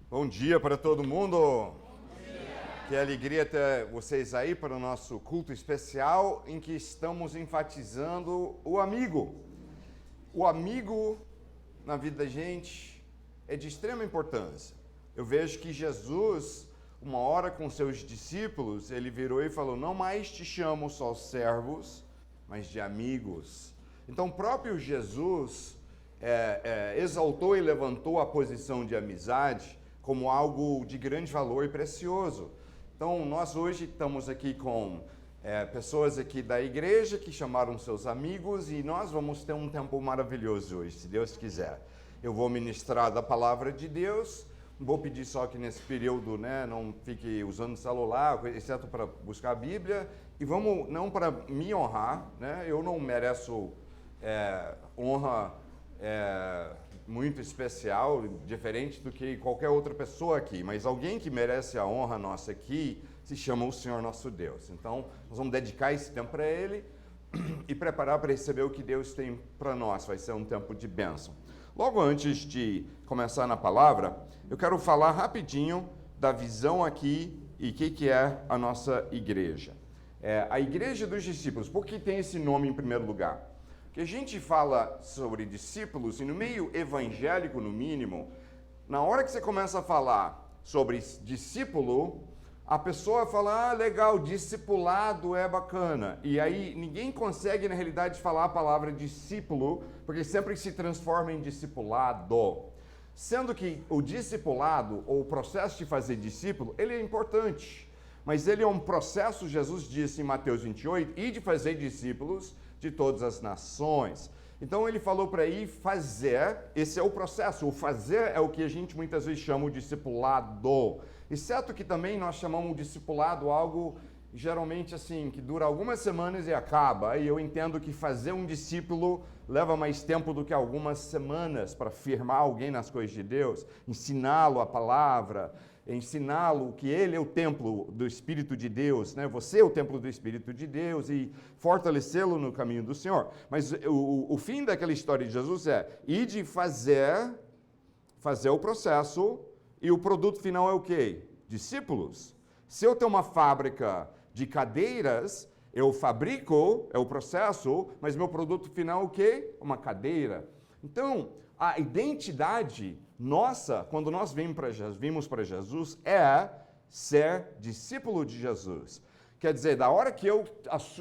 Bom dia para todo mundo. Bom dia. Que alegria ter vocês aí para o nosso culto especial em que estamos enfatizando o amigo. O amigo na vida da gente é de extrema importância. Eu vejo que Jesus, uma hora com seus discípulos, ele virou e falou: não mais te chamo só servos, mas de amigos. Então o próprio Jesus exaltou e levantou a posição de amizade como algo de grande valor e precioso. Então, nós hoje estamos aqui com pessoas aqui da igreja que chamaram seus amigos e nós vamos ter um tempo maravilhoso hoje, se Deus quiser. Eu vou ministrar da palavra de Deus, vou pedir só que nesse período, não fique usando celular, exceto para buscar a Bíblia, e vamos, não para me honrar, eu não mereço honra muito especial, diferente do que qualquer outra pessoa aqui, mas alguém que merece a honra nossa aqui se chama o Senhor nosso Deus. Então, nós vamos dedicar esse tempo para Ele e preparar para receber o que Deus tem para nós. Vai ser um tempo de bênção. Logo antes de começar na palavra, eu quero falar rapidinho da visão aqui e o que é a nossa igreja. A Igreja dos Discípulos. Por que tem esse nome em primeiro lugar? Que a gente fala sobre discípulos, e no meio evangélico, no mínimo, na hora que você começa a falar sobre discípulo, a pessoa fala: legal, discipulado é bacana. E aí ninguém consegue, na realidade, falar a palavra discípulo, porque sempre se transforma em discipulado. Sendo que o discipulado, ou o processo de fazer discípulo, ele é importante. Mas ele é um processo, Jesus disse em Mateus 28, e de fazer discípulos de todas as nações. Então ele falou para ir fazer, esse é o processo. O fazer é o que a gente muitas vezes chama o discipulado. Exceto que também nós chamamos o discipulado algo, geralmente assim, que dura algumas semanas e acaba. E eu entendo que fazer um discípulo leva mais tempo do que algumas semanas para firmar alguém nas coisas de Deus, ensiná-lo a palavra, ensiná-lo que ele é o templo do Espírito de Deus, Você é o templo do Espírito de Deus e fortalecê-lo no caminho do Senhor. Mas o fim daquela história de Jesus ir de fazer o processo, e o produto final é o quê? Discípulos. Se eu tenho uma fábrica de cadeiras, eu fabrico, é o processo, mas meu produto final é o quê? Uma cadeira. A identidade nossa, quando nós vimos para Jesus, é ser discípulo de Jesus. Quer dizer, da hora que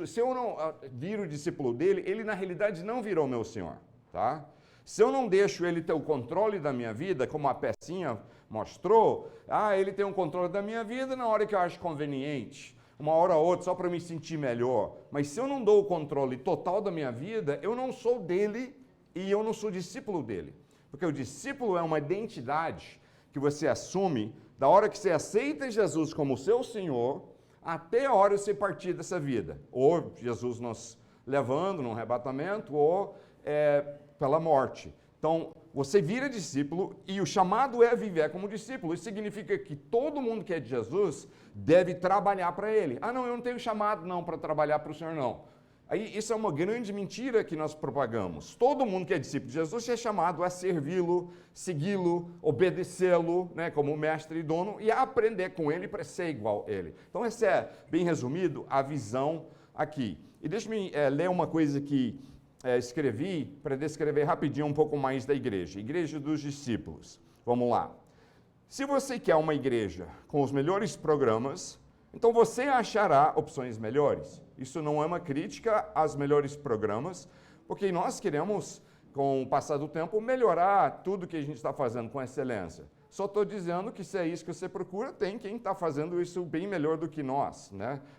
se eu não viro discípulo dele, ele na realidade não virou meu Senhor, tá? Se eu não deixo ele ter o controle da minha vida, como a pecinha mostrou, ele tem o controle da minha vida na hora que eu acho conveniente, uma hora ou outra, só para me sentir melhor. Mas se eu não dou o controle total da minha vida, eu não sou dele e eu não sou discípulo dele. Porque o discípulo é uma identidade que você assume da hora que você aceita Jesus como seu Senhor até a hora de você partir dessa vida. Ou Jesus nos levando num arrebatamento ou pela morte. Então, você vira discípulo e o chamado é viver como discípulo. Isso significa que todo mundo que é de Jesus deve trabalhar para ele. Não, eu não tenho chamado não para trabalhar para o Senhor não. Aí, isso é uma grande mentira que nós propagamos. Todo mundo que é discípulo de Jesus é chamado a servi-lo, segui-lo, obedecê-lo, como mestre e dono, e a aprender com ele para ser igual a ele. Então, essa é, bem resumido, a visão aqui. E deixa-me ler uma coisa que escrevi para descrever rapidinho um pouco mais da igreja. Igreja dos discípulos. Vamos lá. Se você quer uma igreja com os melhores programas, então você achará opções melhores. Isso não é uma crítica aos melhores programas, porque nós queremos, com o passar do tempo, melhorar tudo que a gente está fazendo com excelência. Só estou dizendo que se é isso que você procura, tem quem está fazendo isso bem melhor do que nós,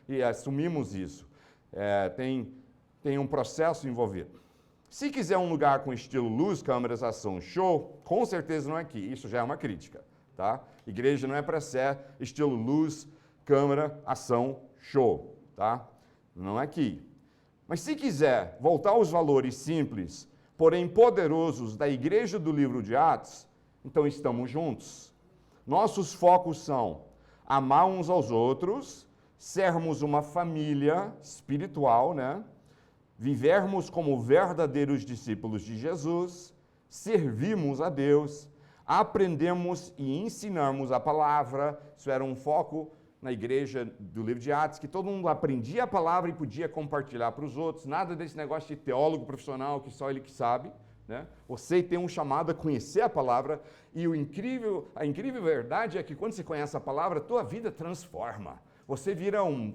E assumimos isso. Tem um processo envolvido. Se quiser um lugar com estilo luz, câmeras, ação, show, com certeza não é aqui. Isso já é uma crítica, tá? Igreja não é para ser estilo luz, câmera, ação, show, tá? Não é aqui. Mas se quiser voltar aos valores simples, porém poderosos da igreja do livro de Atos, então estamos juntos. Nossos focos são amar uns aos outros, sermos uma família espiritual, vivermos como verdadeiros discípulos de Jesus, servirmos a Deus, aprendemos e ensinarmos a palavra. Isso era um foco na igreja do livro de Atos, que todo mundo aprendia a palavra e podia compartilhar para os outros. Nada desse negócio de teólogo profissional, que só ele que sabe. Né? Você tem um chamado a conhecer a palavra, e a incrível verdade é que quando você conhece a palavra, a tua vida transforma. Você vira um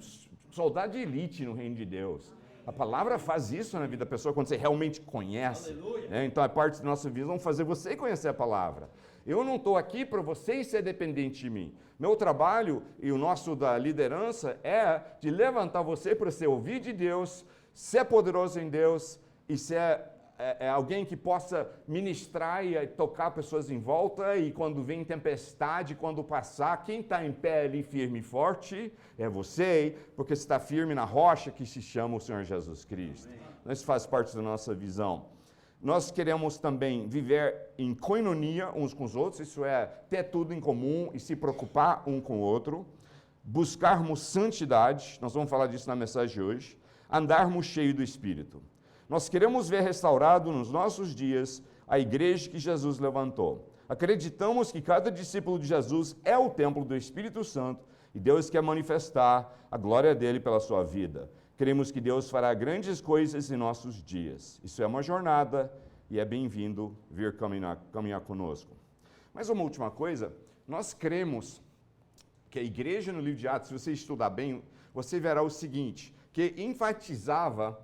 soldado de elite no reino de Deus. A palavra faz isso na vida da pessoa quando você realmente conhece. Né? Então é parte da nossa visão fazer você conhecer a palavra. Eu não estou aqui para você ser dependente de mim. Meu trabalho e o nosso da liderança é de levantar você para você ouvir de Deus, ser poderoso em Deus e ser alguém que possa ministrar e tocar pessoas em volta, e quando vem tempestade, quando passar, quem está em pé ali firme e forte é você, porque você está firme na rocha que se chama o Senhor Jesus Cristo. Isso faz parte da nossa visão. Nós queremos também viver em koinonia uns com os outros, isso é, ter tudo em comum e se preocupar um com o outro, buscarmos santidade, nós vamos falar disso na mensagem de hoje, andarmos cheio do Espírito. Nós queremos ver restaurado nos nossos dias a igreja que Jesus levantou. Acreditamos que cada discípulo de Jesus é o templo do Espírito Santo e Deus quer manifestar a glória dele pela sua vida. Queremos que Deus fará grandes coisas em nossos dias. Isso é uma jornada e é bem-vindo vir caminhar conosco. Mas uma última coisa, nós cremos que a igreja no livro de Atos, se você estudar bem, você verá o seguinte, que enfatizava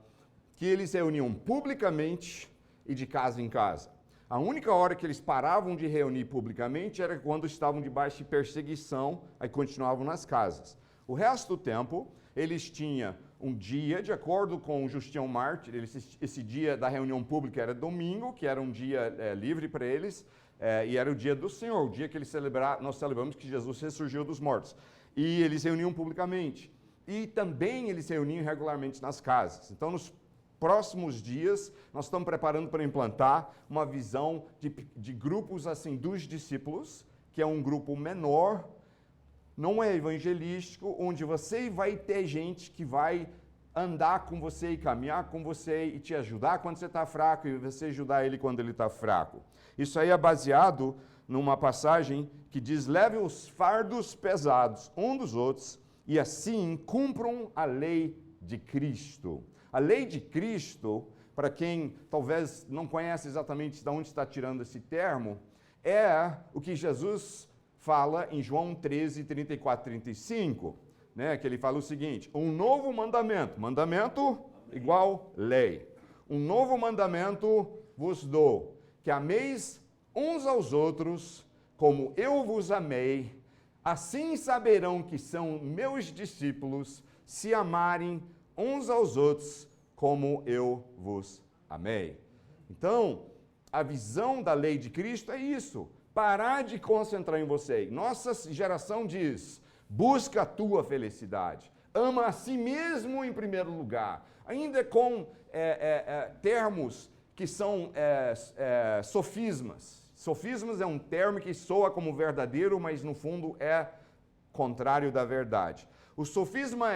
que eles reuniam publicamente e de casa em casa. A única hora que eles paravam de reunir publicamente era quando estavam debaixo de perseguição, aí continuavam nas casas. O resto do tempo, eles tinham um dia, de acordo com o Justiniano Mártir, esse dia da reunião pública era domingo, que era um dia livre para eles, e era o dia do Senhor, o dia que nós celebramos que Jesus ressurgiu dos mortos. E eles reuniam publicamente. E também eles se reuniam regularmente nas casas. Então, nos próximos dias, nós estamos preparando para implantar uma visão de grupos assim dos discípulos, que é um grupo menor, não é evangelístico, onde você vai ter gente que vai andar com você e caminhar com você e te ajudar quando você está fraco e você ajudar ele quando ele está fraco. Isso aí é baseado numa passagem que diz: leve os fardos pesados um dos outros e assim cumpram a lei de Cristo. A lei de Cristo, para quem talvez não conhece exatamente de onde está tirando esse termo, é o que Jesus fala em João 13, 34, 35, né? Que ele fala o seguinte: um novo mandamento igual lei. Um novo mandamento vos dou, que ameis uns aos outros como eu vos amei, assim saberão que são meus discípulos, se amarem uns aos outros como eu vos amei. Então, a visão da lei de Cristo é isso. Parar de concentrar em você. Nossa geração diz: busca a tua felicidade. Ama a si mesmo em primeiro lugar. Ainda com termos que são sofismas. Sofismas é um termo que soa como verdadeiro, mas no fundo é contrário da verdade. O sofisma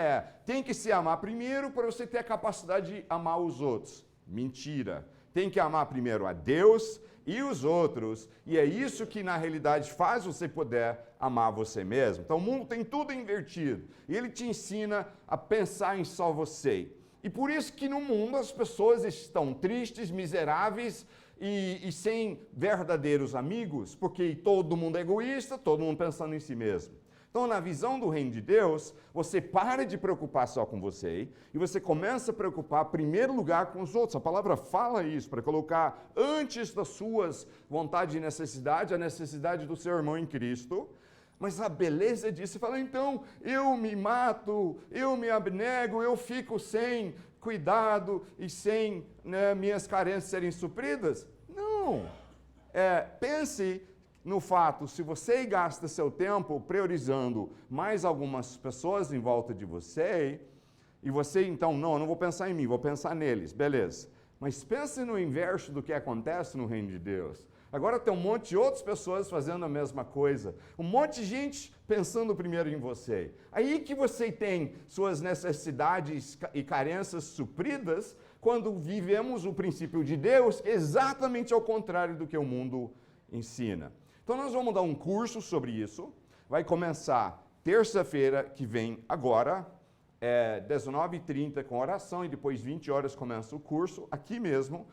tem que se amar primeiro para você ter a capacidade de amar os outros. Mentira. Tem que amar primeiro a Deus e os outros, e é isso que na realidade faz você poder amar você mesmo. Então o mundo tem tudo invertido, e ele te ensina a pensar em só você. E por isso que no mundo as pessoas estão tristes, miseráveis e sem verdadeiros amigos, porque todo mundo é egoísta, todo mundo pensando em si mesmo. Então, na visão do reino de Deus, você para de preocupar só com você e você começa a preocupar, em primeiro lugar, com os outros. A palavra fala isso, para colocar antes das suas vontades e necessidade, a necessidade do seu irmão em Cristo. Mas a beleza disso, fala, então, eu me mato, eu me abnego, eu fico sem cuidado e sem minhas carências serem supridas? Não. Pense no fato, se você gasta seu tempo priorizando mais algumas pessoas em volta de você, e você então, não, eu não vou pensar em mim, vou pensar neles, beleza. Mas pense no inverso do que acontece no reino de Deus. Agora tem um monte de outras pessoas fazendo a mesma coisa. Um monte de gente pensando primeiro em você. Aí que você tem suas necessidades e carências supridas quando vivemos o princípio de Deus, que é exatamente ao contrário do que o mundo ensina. Então nós vamos dar um curso sobre isso. Vai começar terça-feira que vem agora, 19h30 com oração e depois 20 horas começa o curso, aqui mesmo.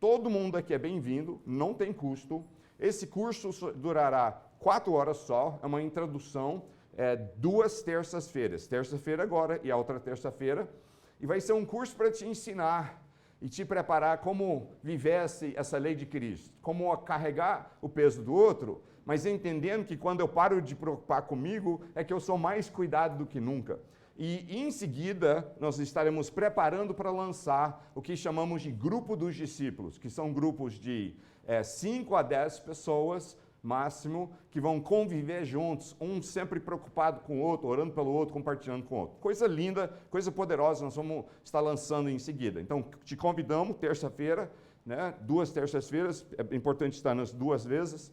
Todo mundo aqui é bem-vindo, não tem custo. Esse curso durará 4 horas só, é uma introdução, 2 terças-feiras. Terça-feira agora e a outra terça-feira. E vai ser um curso para te ensinar e te preparar como viver essa lei de Cristo. Como carregar o peso do outro, mas entendendo que quando eu paro de preocupar comigo, é que eu sou mais cuidado do que nunca. E em seguida, nós estaremos preparando para lançar o que chamamos de grupo dos discípulos, que são grupos de 5 a 10 pessoas, máximo, que vão conviver juntos, um sempre preocupado com o outro, orando pelo outro, compartilhando com o outro. Coisa linda, coisa poderosa, nós vamos estar lançando em seguida. Então, te convidamos, terça-feira, né, 2 terças-feiras, é importante estar nas 2 vezes,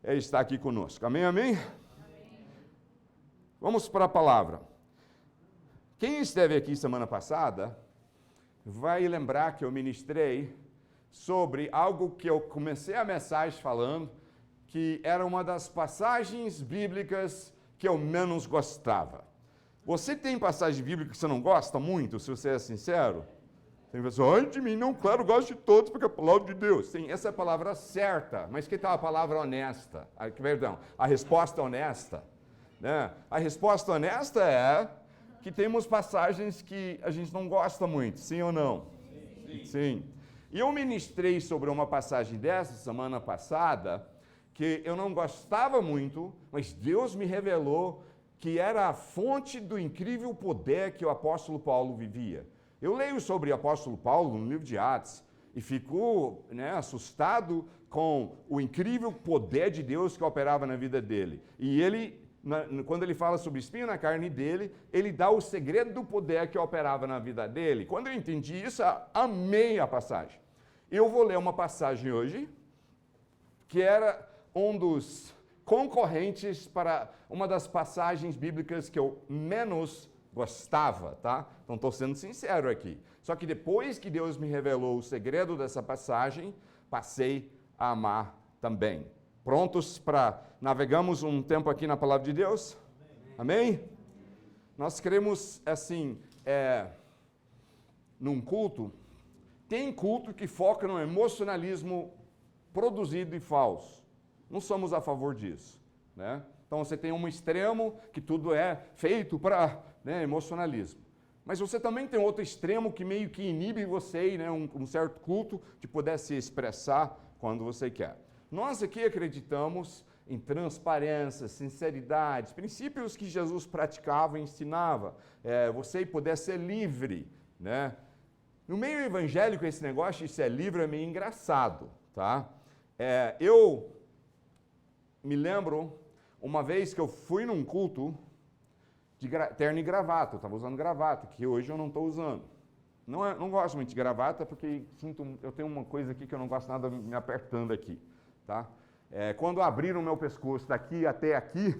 está aqui conosco. Amém, amém? Amém. Vamos para a palavra. Quem esteve aqui semana passada vai lembrar que eu ministrei sobre algo que eu comecei a mensagem falando, que era uma das passagens bíblicas que eu menos gostava. Você tem passagem bíblica que você não gosta muito, se você é sincero? Tem pessoa, ai de mim, não, claro, eu gosto de todos, porque é a palavra de Deus. Sim, essa é a palavra certa, mas que tal a palavra honesta? Perdão, a resposta honesta? Né? A resposta honesta é que temos passagens que a gente não gosta muito, sim ou não? Sim. Sim. E eu ministrei sobre uma passagem dessa semana passada, que eu não gostava muito, mas Deus me revelou que era a fonte do incrível poder que o apóstolo Paulo vivia. Eu leio sobre o apóstolo Paulo no livro de Atos e fico assustado com o incrível poder de Deus que operava na vida dele. E ele, quando ele fala sobre espinho na carne dele, ele dá o segredo do poder que operava na vida dele. Quando eu entendi isso, eu amei a passagem. Eu vou ler uma passagem hoje, que era um dos concorrentes para uma das passagens bíblicas que eu menos gostava, tá? Então estou sendo sincero aqui. Só que depois que Deus me revelou o segredo dessa passagem, passei a amar também. Prontos para navegamos um tempo aqui na palavra de Deus? Amém? Amém? Nós queremos, assim, num culto, tem culto que foca no emocionalismo produzido e falso. Não somos a favor disso, né? Então você tem um extremo que tudo é feito para emocionalismo. Mas você também tem outro extremo que meio que inibe você, um certo culto de poder se expressar quando você quer. Nós aqui acreditamos em transparência, sinceridade, princípios que Jesus praticava e ensinava. Você poder ser livre, né? No meio evangélico, esse negócio de ser livre é meio engraçado, tá? Eu me lembro uma vez que eu fui num culto de terno e gravata. Eu estava usando gravata, que hoje eu não estou usando. Não gosto muito de gravata, porque eu tenho uma coisa aqui que eu não gosto nada me apertando aqui, tá? Quando abriram o meu pescoço daqui até aqui,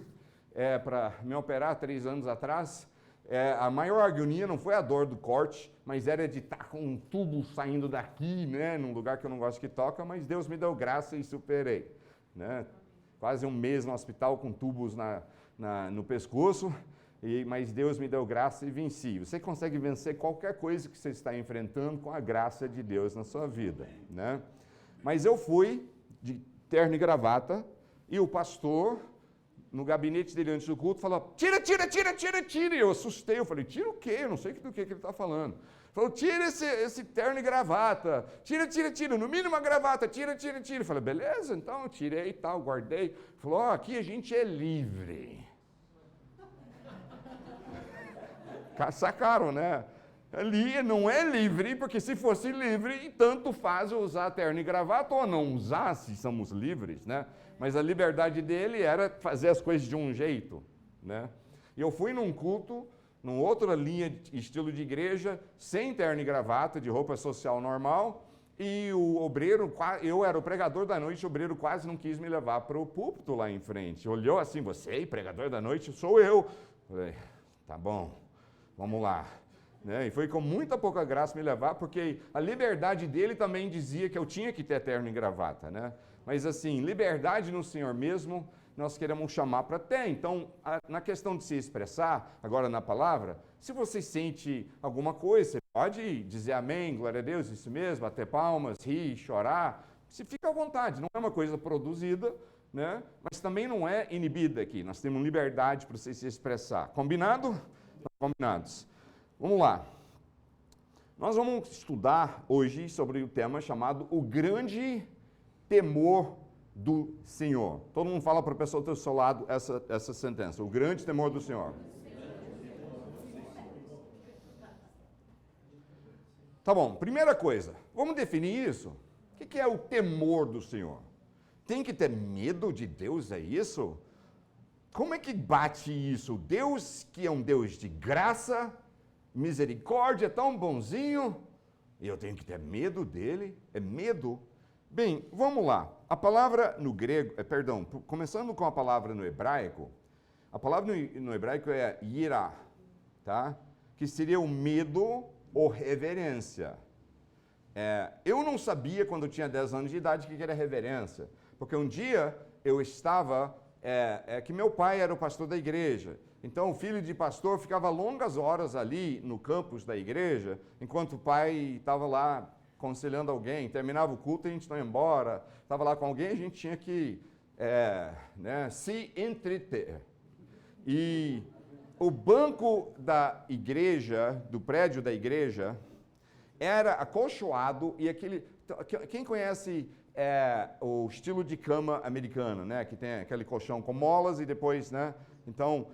para me operar 3 anos atrás, a maior agonia não foi a dor do corte, mas era de estar com um tubo saindo daqui, né, num lugar que eu não gosto que toca, mas Deus me deu graça e superei, né? Quase um mês no hospital com tubos no pescoço, mas Deus me deu graça e venci. Você consegue vencer qualquer coisa que você está enfrentando com a graça de Deus na sua vida, né? Mas eu fui de terno e gravata e o pastor, no gabinete dele antes do culto, falou, tira. E eu assustei, eu falei, tira o quê? Eu não sei do que ele está falando. Ele falou, tira esse terno e gravata, tira, no mínimo a gravata, tira. Eu falei, beleza, então eu tirei e tal, guardei. Ele falou, aqui a gente é livre. Sacaram, né? Ali não é livre, porque se fosse livre, tanto faz usar terno e gravata ou não usar, se somos livres, né? Mas a liberdade dele era fazer as coisas de um jeito, né? E eu fui num culto, numa outra linha, estilo de igreja, sem terno e gravata, de roupa social normal, e o obreiro, eu era o pregador da noite, o obreiro quase não quis me levar para o púlpito lá em frente. Olhou assim, você, pregador da noite? Sou eu. Falei, tá bom, vamos lá. E foi com muita pouca graça me levar, porque a liberdade dele também dizia que eu tinha que ter terno e gravata, né? Mas assim, liberdade no Senhor mesmo, nós queremos chamar para ter. Então, na questão de se expressar, agora na palavra, se você sente alguma coisa, você pode dizer amém, glória a Deus, isso mesmo, bater palmas, rir, chorar. Se fica à vontade, não é uma coisa produzida, né? Mas também não é inibida aqui. Nós temos liberdade para você se expressar. Combinado? Combinados. Vamos lá. Nós vamos estudar hoje sobre o tema chamado o grande temor do Senhor. Todo mundo fala para a pessoa do seu lado essa sentença. O grande temor do Senhor. Tá bom, primeira coisa, vamos definir isso. O que é o temor do Senhor? Tem que ter medo de Deus, é isso? Como é que bate isso? Deus que é um Deus de graça, misericórdia, tão bonzinho, e eu tenho que ter medo dele? É medo? Bem, vamos lá. A palavra no grego, começando com a palavra no hebraico, a palavra no hebraico é yirá, tá? Que seria o medo ou reverência. Eu não sabia quando eu tinha 10 anos de idade o que era reverência, porque um dia eu estava, que meu pai era o pastor da igreja, então o filho de pastor ficava longas horas ali no campus da igreja, enquanto o pai estava lá aconselhando alguém, terminava o culto e a gente não ia embora, estava lá com alguém, a gente tinha que se entreter. E o banco da igreja, do prédio da igreja, era acolchoado e quem conhece o estilo de cama americano, né, que tem aquele colchão com molas e depois, né, então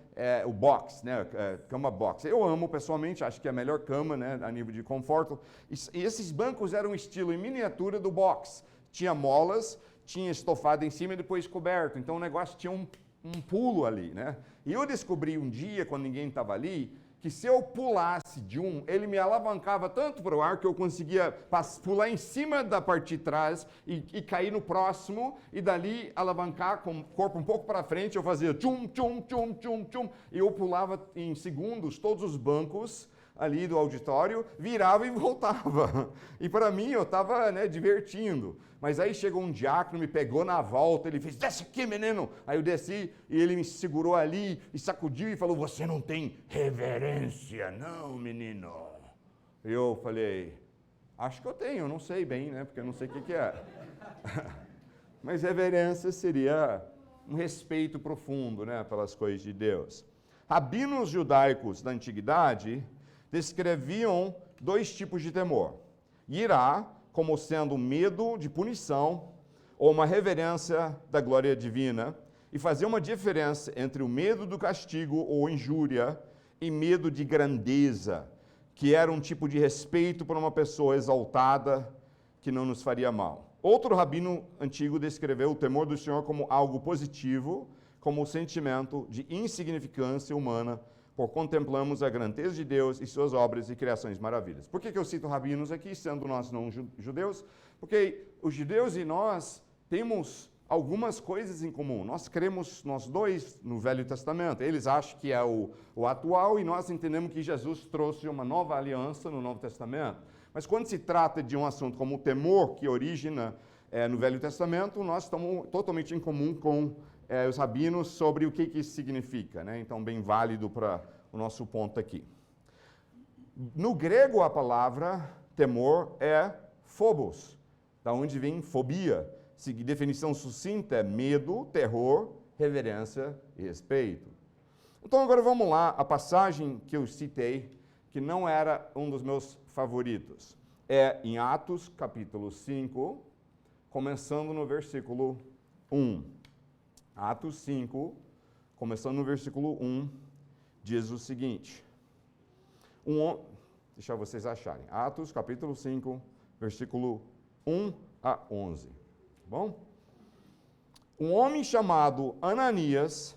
o box, né, cama box. Eu amo pessoalmente, acho que é a melhor cama, né, a nível de conforto. E esses bancos eram estilo em miniatura do box. Tinha molas, tinha estofado em cima e depois coberto. Então o negócio tinha um pulo ali, né? E eu descobri um dia, quando ninguém estava ali, que se eu pulasse de ele me alavancava tanto para o ar que eu conseguia pular em cima da parte de trás e cair no próximo, e dali alavancar com o corpo um pouco para frente, eu fazia tchum, tchum, tchum, tchum, tchum, e eu pulava em segundos todos os bancos ali do auditório, virava e voltava. E para mim eu estava, né, divertindo. Mas aí chegou um diácono, me pegou na volta, ele fez, desce aqui, menino. Aí eu desci e ele me segurou ali e sacudiu e falou, você não tem reverência, não, menino. Eu falei, acho que eu tenho, não sei bem, né, porque eu não sei o que é. Mas reverência seria um respeito profundo, né, pelas coisas de Deus. Rabinos judaicos da antiguidade descreviam 2 tipos de temor. Yirá, como sendo medo de punição ou uma reverência da glória divina, e fazer uma diferença entre o medo do castigo ou injúria e medo de grandeza, que era um tipo de respeito por uma pessoa exaltada que não nos faria mal. Outro rabino antigo descreveu o temor do Senhor como algo positivo, como o sentimento de insignificância humana, por contemplamos a grandeza de Deus e suas obras e criações maravilhas. Por que eu cito rabinos aqui, sendo nós não judeus? Porque os judeus e nós temos algumas coisas em comum. Nós cremos, nós dois, no Velho Testamento. Eles acham que é o atual e nós entendemos que Jesus trouxe uma nova aliança no Novo Testamento. Mas quando se trata de um assunto como o temor, que origina no Velho Testamento, nós estamos totalmente em comum com os rabinos sobre o que isso significa, né? Então, bem válido para o nosso ponto aqui. No grego, a palavra temor é phobos, da onde vem fobia. Definição sucinta é medo, terror, reverência e respeito. Então, agora vamos lá, a passagem que eu citei, que não era um dos meus favoritos. É em Atos, capítulo 5, começando no versículo 1. Atos 5, começando no versículo 1, diz o seguinte. Deixa vocês acharem. Atos, capítulo 5, versículo 1 a 11. Bom? Um homem chamado Ananias,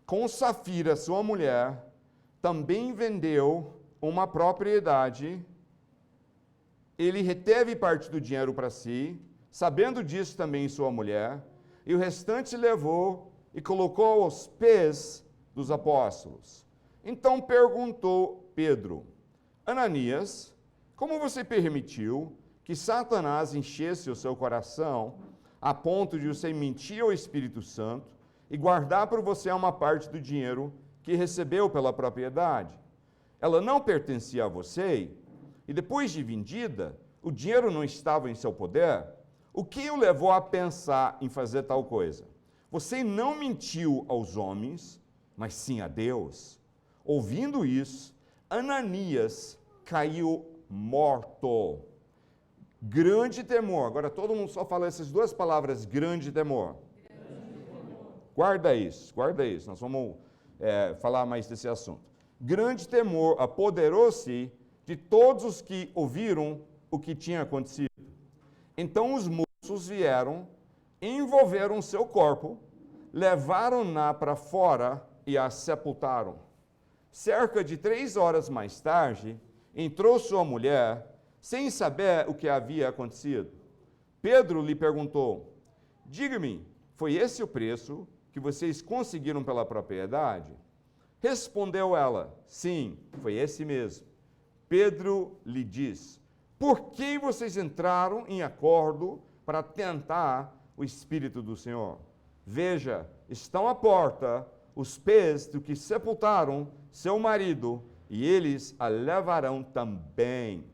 com Safira, sua mulher, também vendeu uma propriedade. Ele reteve parte do dinheiro para si, sabendo disso também sua mulher, e o restante levou e colocou aos pés dos apóstolos. Então perguntou Pedro, Ananias, como você permitiu que Satanás enchesse o seu coração a ponto de você mentir ao Espírito Santo e guardar para você uma parte do dinheiro que recebeu pela propriedade. Ela não pertencia a você, e depois de vendida, o dinheiro não estava em seu poder. O que o levou a pensar em fazer tal coisa? Você não mentiu aos homens, mas sim a Deus. Ouvindo isso, Ananias caiu morto. Grande temor. Agora todo mundo só fala essas duas palavras, grande temor. Guarda isso. Nós vamos falar mais desse assunto. Grande temor apoderou-se de todos os que ouviram o que tinha acontecido. Então os moços vieram, envolveram seu corpo, levaram-na para fora e a sepultaram. Cerca de 3 horas mais tarde, entrou sua mulher, sem saber o que havia acontecido. Pedro lhe perguntou: diga-me, foi esse o preço que vocês conseguiram pela propriedade? Respondeu ela: sim, foi esse mesmo. Pedro lhe diz: por que vocês entraram em acordo para tentar o Espírito do Senhor? Veja, estão à porta os pés do que sepultaram seu marido, e eles a levarão também.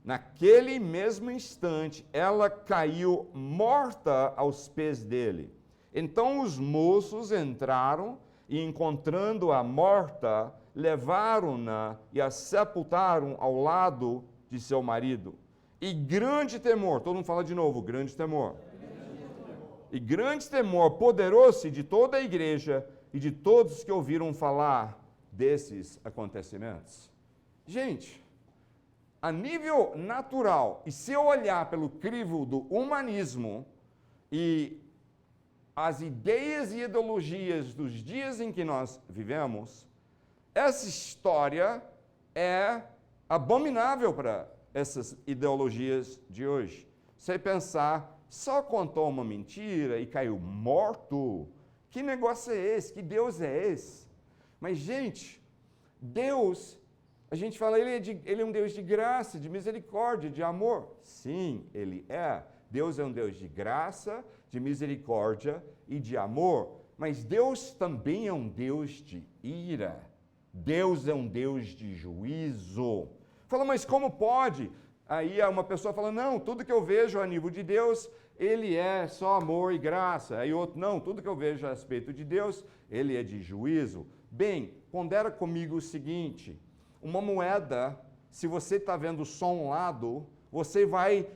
Naquele mesmo instante, ela caiu morta aos pés dele. Então os moços entraram e, encontrando-a morta, levaram-na e a sepultaram ao lado de seu marido. E grande temor, todo mundo fala de novo, grande temor. E grande temor apoderou-se de toda a igreja e de todos que ouviram falar desses acontecimentos. Gente, a nível natural, e se eu olhar pelo crivo do humanismo e as ideias e ideologias dos dias em que nós vivemos, essa história é abominável para essas ideologias de hoje. Você pensar, só contou uma mentira e caiu morto? Que negócio é esse? Que Deus é esse? Mas, gente, Deus, a gente fala, ele é um Deus de graça, de misericórdia, de amor. Sim, Ele é. Deus é um Deus de graça, de misericórdia e de amor. Mas Deus também é um Deus de ira. Deus é um Deus de juízo. Fala, mas como pode? Aí uma pessoa fala, não, tudo que eu vejo a nível de Deus, Ele é só amor e graça. Aí outro, não, tudo que eu vejo a respeito de Deus, Ele é de juízo. Bem, pondera comigo o seguinte, uma moeda, se você está vendo só um lado, você vai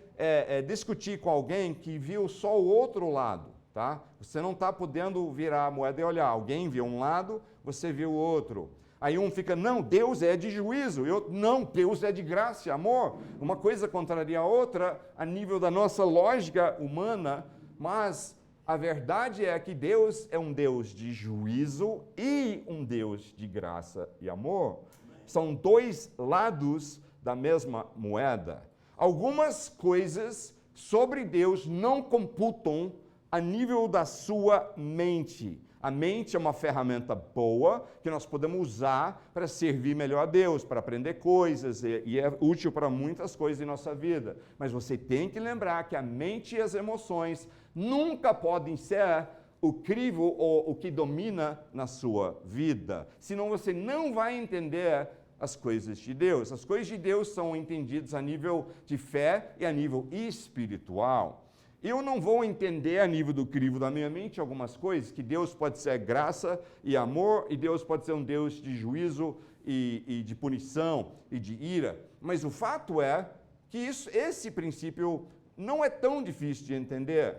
discutir com alguém que viu só o outro lado, tá? Você não está podendo virar a moeda e olhar, alguém viu um lado, você viu o outro. Aí um fica, não, Deus é de juízo, e outro, não, Deus é de graça e amor. Uma coisa contraria a outra a nível da nossa lógica humana, mas a verdade é que Deus é um Deus de juízo e um Deus de graça e amor. São dois lados da mesma moeda. Algumas coisas sobre Deus não computam a nível da sua mente. A mente é uma ferramenta boa que nós podemos usar para servir melhor a Deus, para aprender coisas, e é útil para muitas coisas em nossa vida. Mas você tem que lembrar que a mente e as emoções nunca podem ser o crivo ou o que domina na sua vida. Senão você não vai entender as coisas de Deus. As coisas de Deus são entendidas a nível de fé e a nível espiritual. Eu não vou entender a nível do crivo da minha mente algumas coisas, que Deus pode ser graça e amor, e Deus pode ser um Deus de juízo e de punição e de ira. Mas o fato é que esse princípio não é tão difícil de entender.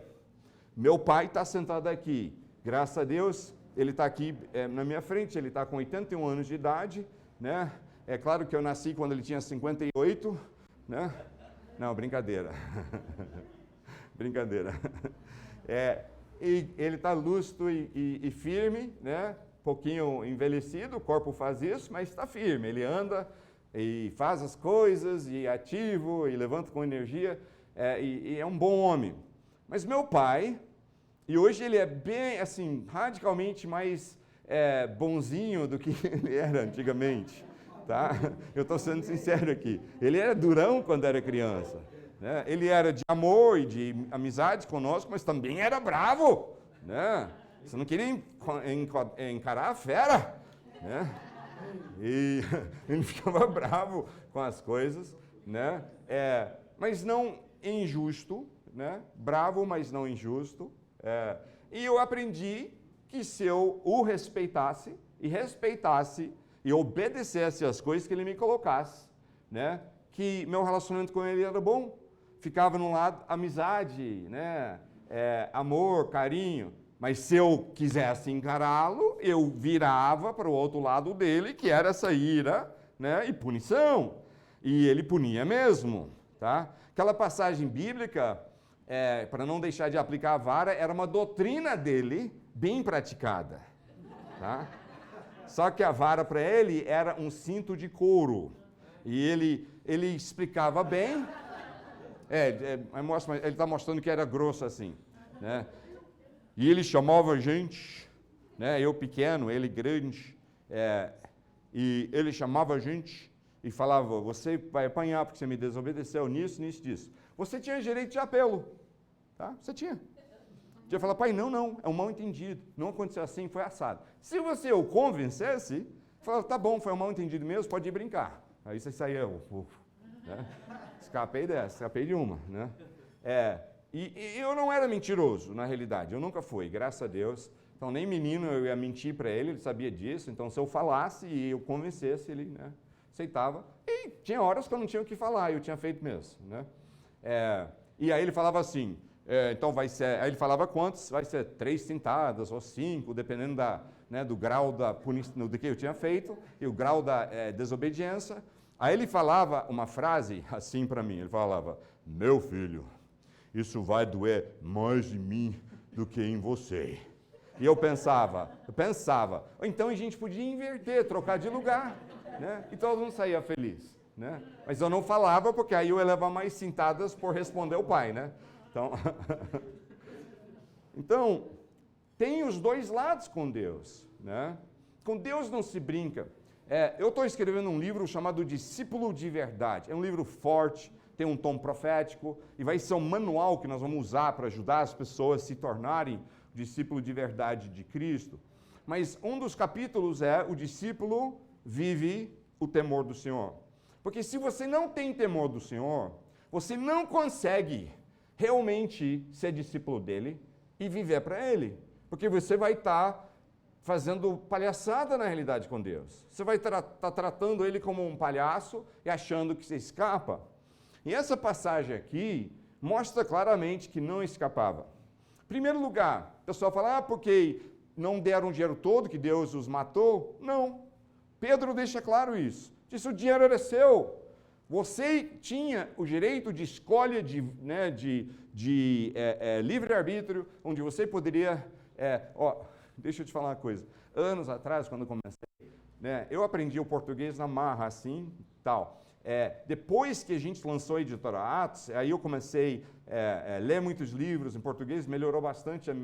Meu pai está sentado aqui. Graças a Deus, ele está aqui na minha frente, ele está com 81 anos de idade, né? É claro que eu nasci quando ele tinha 58, né? Não, brincadeira. Brincadeira. E ele está lúcido e firme, né? Pouquinho envelhecido, o corpo faz isso, mas está firme. Ele anda e faz as coisas, e é ativo, e levanta com energia, e é um bom homem. Mas meu pai, e hoje ele é bem, assim, radicalmente mais bonzinho do que ele era antigamente, tá? Eu estou sendo sincero aqui. Ele era durão quando era criança. né? Ele era de amor e de amizade conosco, mas também era bravo, né? Você não queria encarar a fera, né? E ele ficava bravo com as coisas, né? Mas não injusto, né? Bravo, mas não injusto. E eu aprendi que se eu o respeitasse e obedecesse às coisas que ele me colocasse, né? Que meu relacionamento com ele era bom. Ficava no lado amizade, né? Amor, carinho. Mas se eu quisesse encará-lo, eu virava para o outro lado dele, que era essa ira, né, e punição. E ele punia mesmo. Tá? Aquela passagem bíblica, para não deixar de aplicar a vara, era uma doutrina dele bem praticada. Tá? Só que a vara para ele era um cinto de couro. E ele explicava bem. Ele está mostrando que era grosso assim, né? E ele chamava a gente, né? Eu pequeno, ele grande, e ele chamava a gente e falava, você vai apanhar porque você me desobedeceu nisso, nisso, disso. Você tinha direito de apelo, tá? Você tinha. Tinha falar, pai, não, é um mal entendido, não aconteceu assim, foi assado. Se você o convencesse, falava, tá bom, foi um mal entendido mesmo, pode ir brincar. Aí você saía, né? Escapei de uma, né? E eu não era mentiroso, na realidade, eu nunca fui, graças a Deus. Então, nem menino eu ia mentir para ele sabia disso. Então, se eu falasse e eu convencesse, ele, né, aceitava. E tinha horas que eu não tinha o que falar, eu tinha feito mesmo, né? E aí ele falava assim, então vai ser... Aí ele falava quantos? Vai ser 3 cintadas ou 5, dependendo do grau da punição, do que eu tinha feito e o grau da desobediência. Aí ele falava uma frase assim para mim, ele falava, meu filho, isso vai doer mais em mim do que em você. E eu pensava, então a gente podia inverter, trocar de lugar, né? E todo mundo saía feliz, né? Mas eu não falava, porque aí eu ia levar mais cintadas por responder o pai, né? Então, tem os dois lados com Deus, né? Com Deus não se brinca. Eu estou escrevendo um livro chamado Discípulo de Verdade. É um livro forte, tem um tom profético, e vai ser um manual que nós vamos usar para ajudar as pessoas a se tornarem discípulo de verdade de Cristo. Mas um dos capítulos o discípulo vive o temor do Senhor. Porque se você não tem temor do Senhor, você não consegue realmente ser discípulo dele e viver para ele. Porque você vai estar fazendo palhaçada na realidade com Deus. Você vai estar tratando ele como um palhaço e achando que você escapa. E essa passagem aqui mostra claramente que não escapava. Em primeiro lugar, o pessoal fala, porque não deram o dinheiro todo, que Deus os matou. Não. Pedro deixa claro isso. Diz, o dinheiro era seu. Você tinha o direito de escolha, de livre-arbítrio, onde você poderia... deixa eu te falar uma coisa. Anos atrás, quando eu comecei, né, eu aprendi o português na marra, assim, tal. Depois que a gente lançou a editora Atos, aí eu comecei a ler muitos livros em português, melhorou bastante a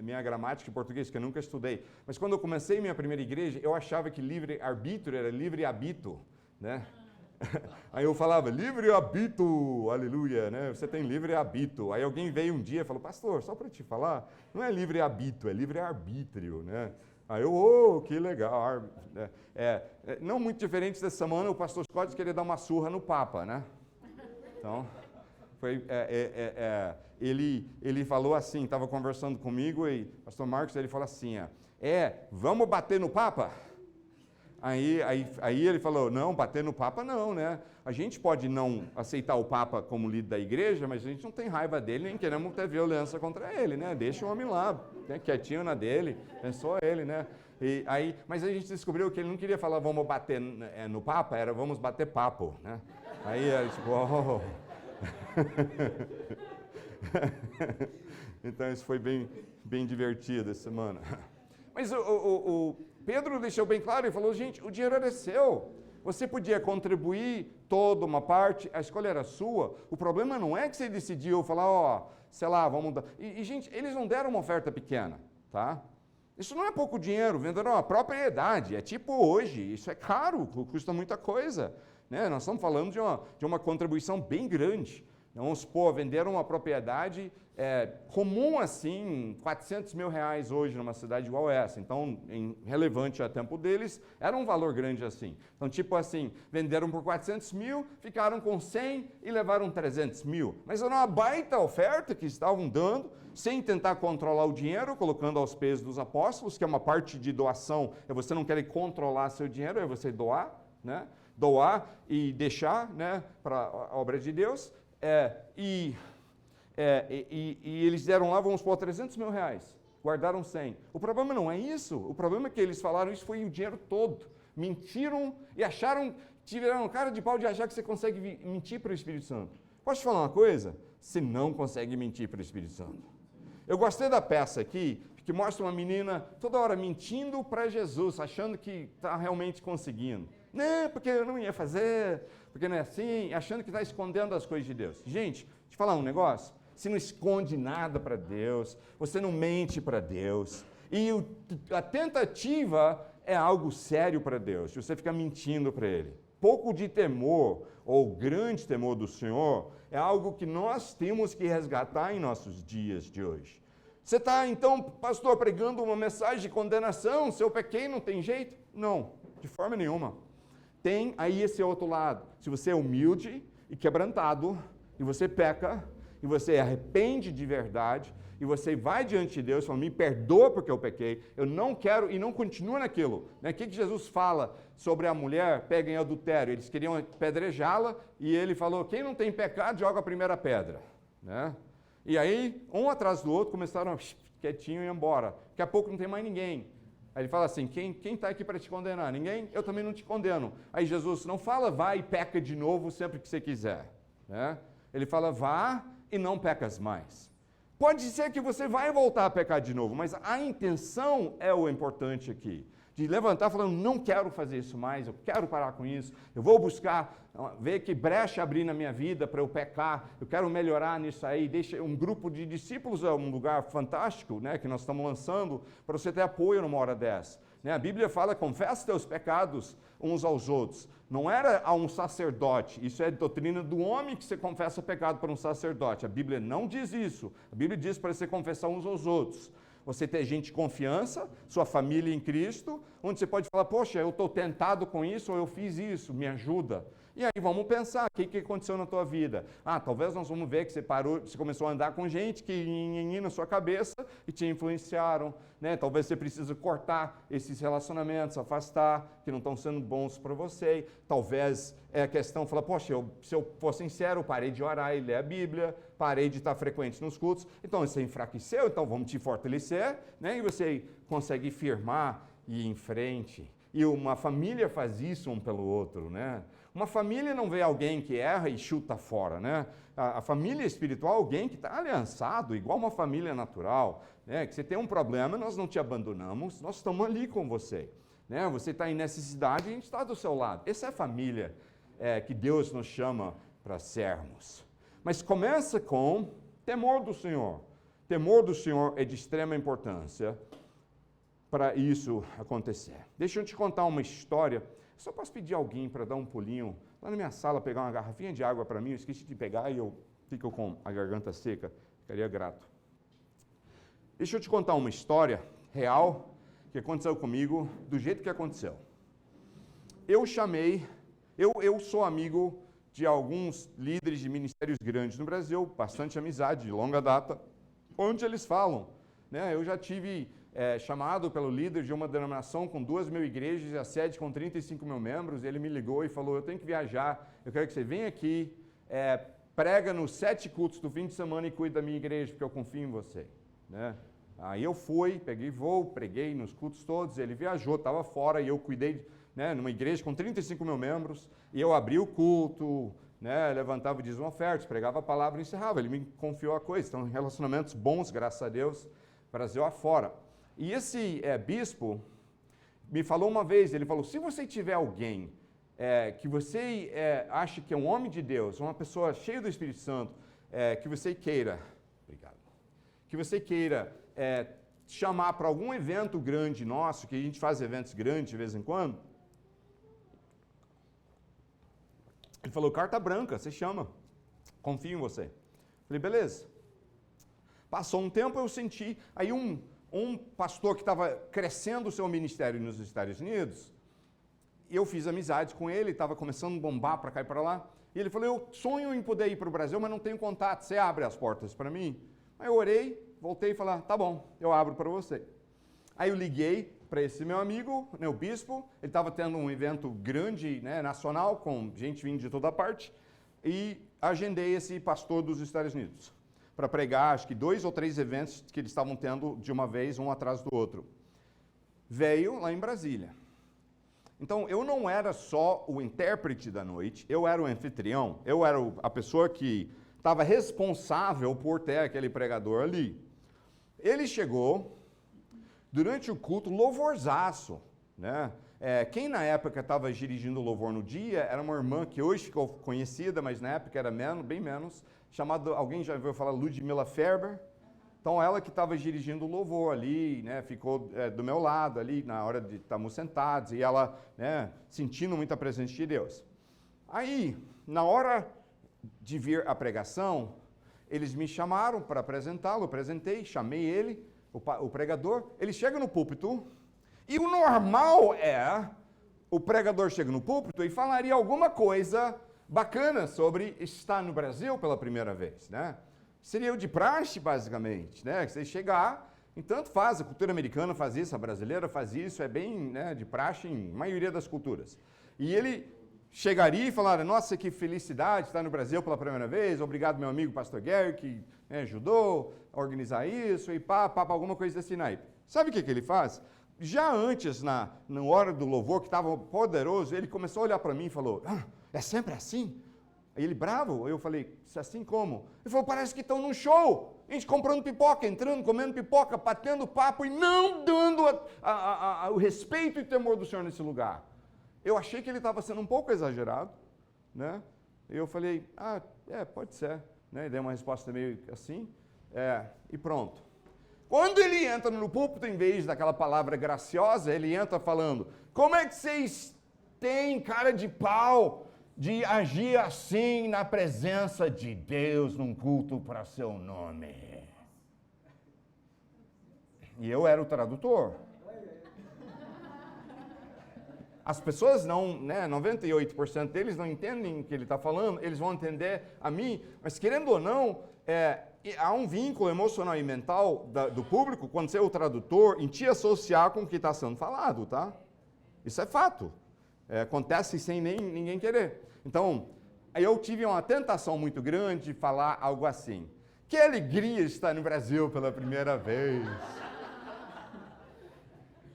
minha gramática em português, que eu nunca estudei. Mas quando eu comecei minha primeira igreja, eu achava que livre-arbítrio era livre-habito, né? Aí eu falava, livre-habito, aleluia, né? Você tem livre-habito. Aí alguém veio um dia e falou, pastor, só para te falar, não é livre-habito, é livre-arbítrio, né? Aí eu, que legal. Não muito diferente dessa semana, o pastor Scott queria dar uma surra no Papa, né? Então, ele falou assim, estava conversando comigo, e o pastor Marcos, ele falou assim, vamos bater no Papa? Aí ele falou, não, bater no Papa não, né? A gente pode não aceitar o Papa como líder da igreja, mas a gente não tem raiva dele, nem queremos ter violência contra ele, né? Deixa o homem lá, né? Quietinho na dele, pensou ele, né? Mas a gente descobriu que ele não queria falar vamos bater no Papa, era vamos bater papo, né? Aí ele tipo, Então isso foi bem divertido essa semana. Mas o Pedro deixou bem claro e falou, gente, o dinheiro era seu. Você podia contribuir toda uma parte, a escolha era sua. O problema não é que você decidiu falar, sei lá, vamos dar... E, gente, eles não deram uma oferta pequena, tá? Isso não é pouco dinheiro, venderam uma propriedade. É tipo hoje, isso é caro, custa muita coisa. Né? Nós estamos falando de uma contribuição bem grande. Vamos supor, venderam uma propriedade comum assim, R$400 mil hoje numa cidade igual essa. Então, relevante a tempo deles, era um valor grande assim. Então, tipo assim, venderam por 400 mil, ficaram com 100 e levaram 300 mil. Mas era uma baita oferta que estavam dando, sem tentar controlar o dinheiro, colocando aos pés dos apóstolos, que é uma parte de doação, é você não querer controlar seu dinheiro, é você doar, né? Doar e deixar, né, para a obra de Deus. E eles deram lá, vamos pôr, 300 mil reais, guardaram 100. O problema não é isso, o problema é que eles falaram isso foi o dinheiro todo. Mentiram e acharam, tiveram cara de pau de achar que você consegue mentir para o Espírito Santo. Posso te falar uma coisa? Você não consegue mentir para o Espírito Santo. Eu gostei da peça aqui, que mostra uma menina toda hora mentindo para Jesus, achando que está realmente conseguindo. Não, porque eu não ia fazer, porque não é assim, achando que está escondendo as coisas de Deus. Gente, deixa eu falar um negócio. Você não esconde nada para Deus, você não mente para Deus. E a tentativa é algo sério para Deus, você fica mentindo para Ele. Pouco de temor, ou grande temor do Senhor, é algo que nós temos que resgatar em nossos dias de hoje. Você está, então, pastor, pregando uma mensagem de condenação, se eu pequei não tem jeito? Não, de forma nenhuma. Tem aí esse outro lado. Se você é humilde e quebrantado, e você peca, e você arrepende de verdade, e você vai diante de Deus e fala, me perdoa porque eu pequei, eu não quero, e não continua naquilo. Né? O que Jesus fala sobre a mulher pega em adultério? Eles queriam apedrejá-la, e ele falou, quem não tem pecado, joga a primeira pedra. Né? E aí, um atrás do outro, começaram a quietinho e ir embora. Daqui a pouco não tem mais ninguém. Aí ele fala assim, quem está aqui para te condenar? Ninguém? Eu também não te condeno. Aí Jesus não fala, vai e peca de novo sempre que você quiser. Né? Ele fala, vá e não pecas mais. Pode ser que você vai voltar a pecar de novo, mas a intenção é o importante aqui. De levantar falando, não quero fazer isso mais, eu quero parar com isso, eu vou buscar, ver que brecha abrir na minha vida para eu pecar, eu quero melhorar nisso aí. Deixa um grupo de discípulos, é um lugar fantástico, né, que nós estamos lançando, para você ter apoio numa hora dessa. Né? A Bíblia fala, confessa teus pecados uns aos outros. Não era a um sacerdote, isso é doutrina do homem que você confessa pecado para um sacerdote. A Bíblia não diz isso, a Bíblia diz para você confessar uns aos outros. Você ter gente de confiança, sua família em Cristo, onde você pode falar, poxa, eu estou tentado com isso, ou eu fiz isso, me ajuda. E aí vamos pensar, o que aconteceu na tua vida? Talvez nós vamos ver que você começou a andar com gente que na sua cabeça e te influenciaram, né? Talvez você precise cortar esses relacionamentos, afastar, que não estão sendo bons para você. Talvez é a questão, falar, poxa, se eu for sincero, eu parei de orar e ler a Bíblia, parei de estar frequente nos cultos, então você enfraqueceu, então vamos te fortalecer, né? E você consegue firmar e ir em frente. E uma família faz isso um pelo outro, né? Uma família não vê alguém que erra e chuta fora, né? A família espiritual é alguém que está aliançado, igual uma família natural, né? Que você tem um problema, nós não te abandonamos, nós estamos ali com você, né? Você está em necessidade, a gente está do seu lado. Essa é a família que Deus nos chama para sermos. Mas começa com temor do Senhor. Temor do Senhor é de extrema importância para isso acontecer. Deixa eu te contar uma história. Eu só posso pedir alguém para dar um pulinho lá na minha sala, pegar uma garrafinha de água para mim. Eu esqueci de pegar e eu fico com a garganta seca. Ficaria grato. Deixa eu te contar uma história real que aconteceu comigo, do jeito que aconteceu. Eu sou amigo de alguns líderes de ministérios grandes no Brasil, bastante amizade, de longa data, onde eles falam, né? Eu já tive chamado pelo líder de uma denominação com 2.000 igrejas e a sede com 35 mil membros, ele me ligou e falou, eu tenho que viajar, eu quero que você venha aqui, prega nos 7 cultos do fim de semana e cuide da minha igreja, porque eu confio em você. Né? Aí eu fui, peguei voo, preguei nos cultos todos, ele viajou, estava fora e eu cuidei, né, numa igreja com 35 mil membros, e eu abri o culto, né, levantava e dizia ofertas, pregava a palavra e encerrava, ele me confiou a coisa. Então, relacionamentos bons, graças a Deus, Brasil afora. E esse bispo me falou uma vez, ele falou, se você tiver alguém que você acha que é um homem de Deus, uma pessoa cheia do Espírito Santo, que você queira, obrigado, que você queira chamar para algum evento grande nosso, que a gente faz eventos grandes de vez em quando, ele falou, carta branca, você chama. Confio em você. Falei, beleza. Passou um tempo, eu senti, aí um pastor que estava crescendo o seu ministério nos Estados Unidos, eu fiz amizade com ele, estava começando a bombar para cá e para lá, e ele falou, eu sonho em poder ir para o Brasil, mas não tenho contato, você abre as portas para mim? Aí eu orei, voltei e falei, tá bom, eu abro para você. Aí eu liguei para esse meu amigo, né, o bispo, ele estava tendo um evento grande, né, nacional, com gente vindo de toda parte, e agendei esse pastor dos Estados Unidos para pregar, acho que 2 ou 3 eventos que eles estavam tendo de uma vez, um atrás do outro. Veio lá em Brasília. Então, eu não era só o intérprete da noite, eu era o anfitrião, eu era a pessoa que estava responsável por ter aquele pregador ali. Ele chegou, durante o culto, louvorzaço, né? Quem na época estava dirigindo o louvor no dia era uma irmã que hoje ficou conhecida, mas na época era bem menos, chamada, alguém já ouviu falar, Ludmila Ferber? Então ela que estava dirigindo o louvor ali, né, ficou do meu lado ali, na hora de estarmos sentados, e ela, né, sentindo muita presença de Deus. Aí, na hora de vir a pregação, eles me chamaram para apresentá-lo, apresentei, chamei ele, o pregador, ele chega no púlpito, e o normal é, o pregador chega no púlpito e falaria alguma coisa bacana sobre estar no Brasil pela primeira vez, né? Seria o de praxe, basicamente, né? Você chegar, e tanto faz, a cultura americana faz isso, a brasileira faz isso, é bem, né, de praxe em maioria das culturas. E ele chegaria e falaria, nossa, que felicidade estar no Brasil pela primeira vez, obrigado meu amigo pastor Gary, que, né, ajudou a organizar isso, e alguma coisa desse naipe. Sabe o que ele faz? Já antes, na hora do louvor, que estava poderoso, ele começou a olhar para mim e falou, é sempre assim? Aí ele bravo, eu falei, assim como? Ele falou, parece que estão num show, a gente comprando pipoca, entrando, comendo pipoca, batendo papo e não dando o respeito e temor do Senhor nesse lugar. Eu achei que ele estava sendo um pouco exagerado, né? Eu falei, pode ser, né? E dei uma resposta meio assim, e pronto. Quando ele entra no púlpito, em vez daquela palavra graciosa, ele entra falando, como é que vocês têm cara de pau de agir assim na presença de Deus num culto para seu nome? E eu era o tradutor. As pessoas não, né, 98% deles não entendem o que ele está falando, eles vão entender a mim, mas querendo ou não, há um vínculo emocional e mental do público, quando você é o tradutor, em te associar com o que está sendo falado, tá? Isso é fato. Acontece sem ninguém querer. Então, eu tive uma tentação muito grande de falar algo assim. Que alegria estar no Brasil pela primeira vez.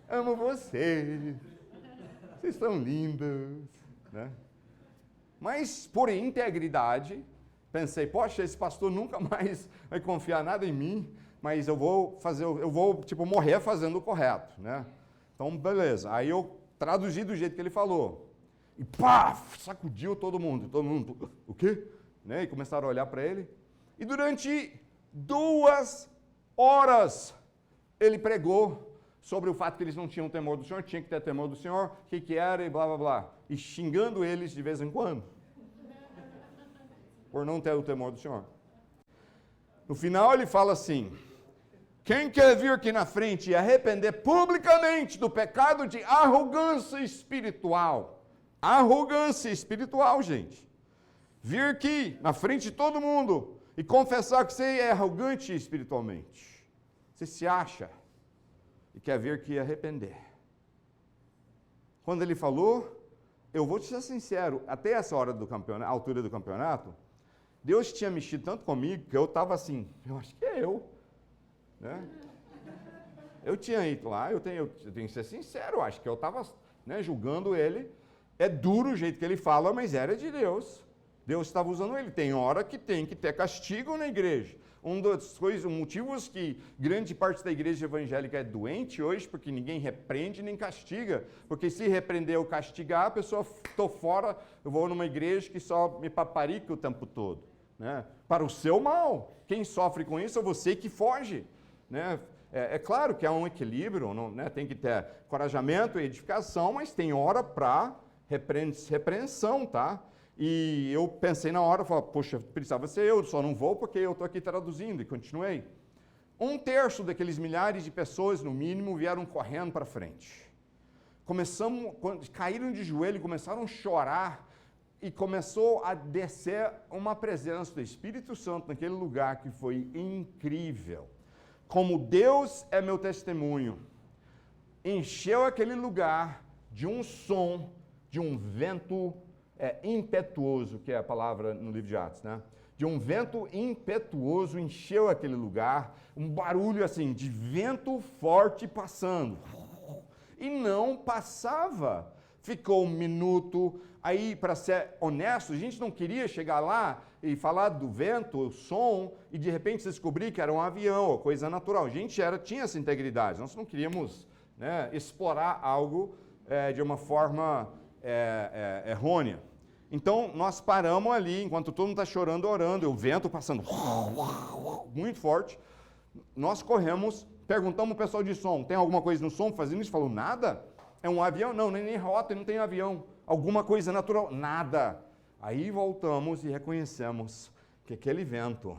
Amo vocês. Vocês são lindos, né? Mas, por integridade, pensei, poxa, esse pastor nunca mais vai confiar nada em mim, mas eu vou morrer fazendo o correto, né? Então, beleza. Aí eu traduzi do jeito que ele falou. E pá, sacudiu todo mundo, o quê? Né? E começaram a olhar para ele. E durante 2 horas, ele pregou sobre o fato que eles não tinham temor do Senhor, tinha que ter temor do Senhor, o que era e blá, blá, blá. E xingando eles de vez em quando, por não ter o temor do Senhor. No final ele fala assim, quem quer vir aqui na frente e arrepender publicamente do pecado de arrogância espiritual, gente, vir aqui na frente de todo mundo e confessar que você é arrogante espiritualmente, você se acha, e quer vir aqui arrepender. Quando ele falou, eu vou te ser sincero, até essa hora do campeonato, a altura do campeonato, Deus tinha mexido tanto comigo que eu estava assim, eu acho que é eu, né? Eu tinha ido lá, eu tenho que ser sincero, eu acho que eu estava, né, julgando ele. É duro o jeito que ele fala, mas era de Deus. Deus estava usando ele. Tem hora que tem que ter castigo na igreja. Um dos motivos que grande parte da igreja evangélica é doente hoje, porque ninguém repreende nem castiga. Porque se repreender ou castigar, a pessoa, estou fora, eu vou numa igreja que só me paparica o tempo todo, né? Para o seu mal. Quem sofre com isso é você que foge, né? É claro que há um equilíbrio, não, né? Tem que ter encorajamento e edificação, mas tem hora para repreensão, tá? E eu pensei na hora, falei, poxa, precisava ser eu, só não vou porque eu estou aqui traduzindo, e continuei. 1/3 daqueles milhares de pessoas, no mínimo, vieram correndo para frente. Caíram de joelho, começaram a chorar, e começou a descer uma presença do Espírito Santo naquele lugar que foi incrível. Como Deus é meu testemunho, encheu aquele lugar de um som, de um vento impetuoso, que é a palavra no livro de Atos, né? De um vento impetuoso encheu aquele lugar, um barulho assim, de vento forte passando. E não passava. Ficou 1 minuto. Aí, para ser honesto, a gente não queria chegar lá e falar do vento, o som, e de repente descobrir que era um avião, coisa natural. A gente tinha essa integridade, nós não queríamos, né, explorar algo de uma forma errônea. Então, nós paramos ali, enquanto todo mundo está chorando, orando, e o vento passando muito forte. Nós corremos, perguntamos ao pessoal de som, tem alguma coisa no som fazendo isso? Falou, nada. É um avião? Não, nem rota, não tem avião. Alguma coisa natural? Nada. Aí voltamos e reconhecemos que aquele vento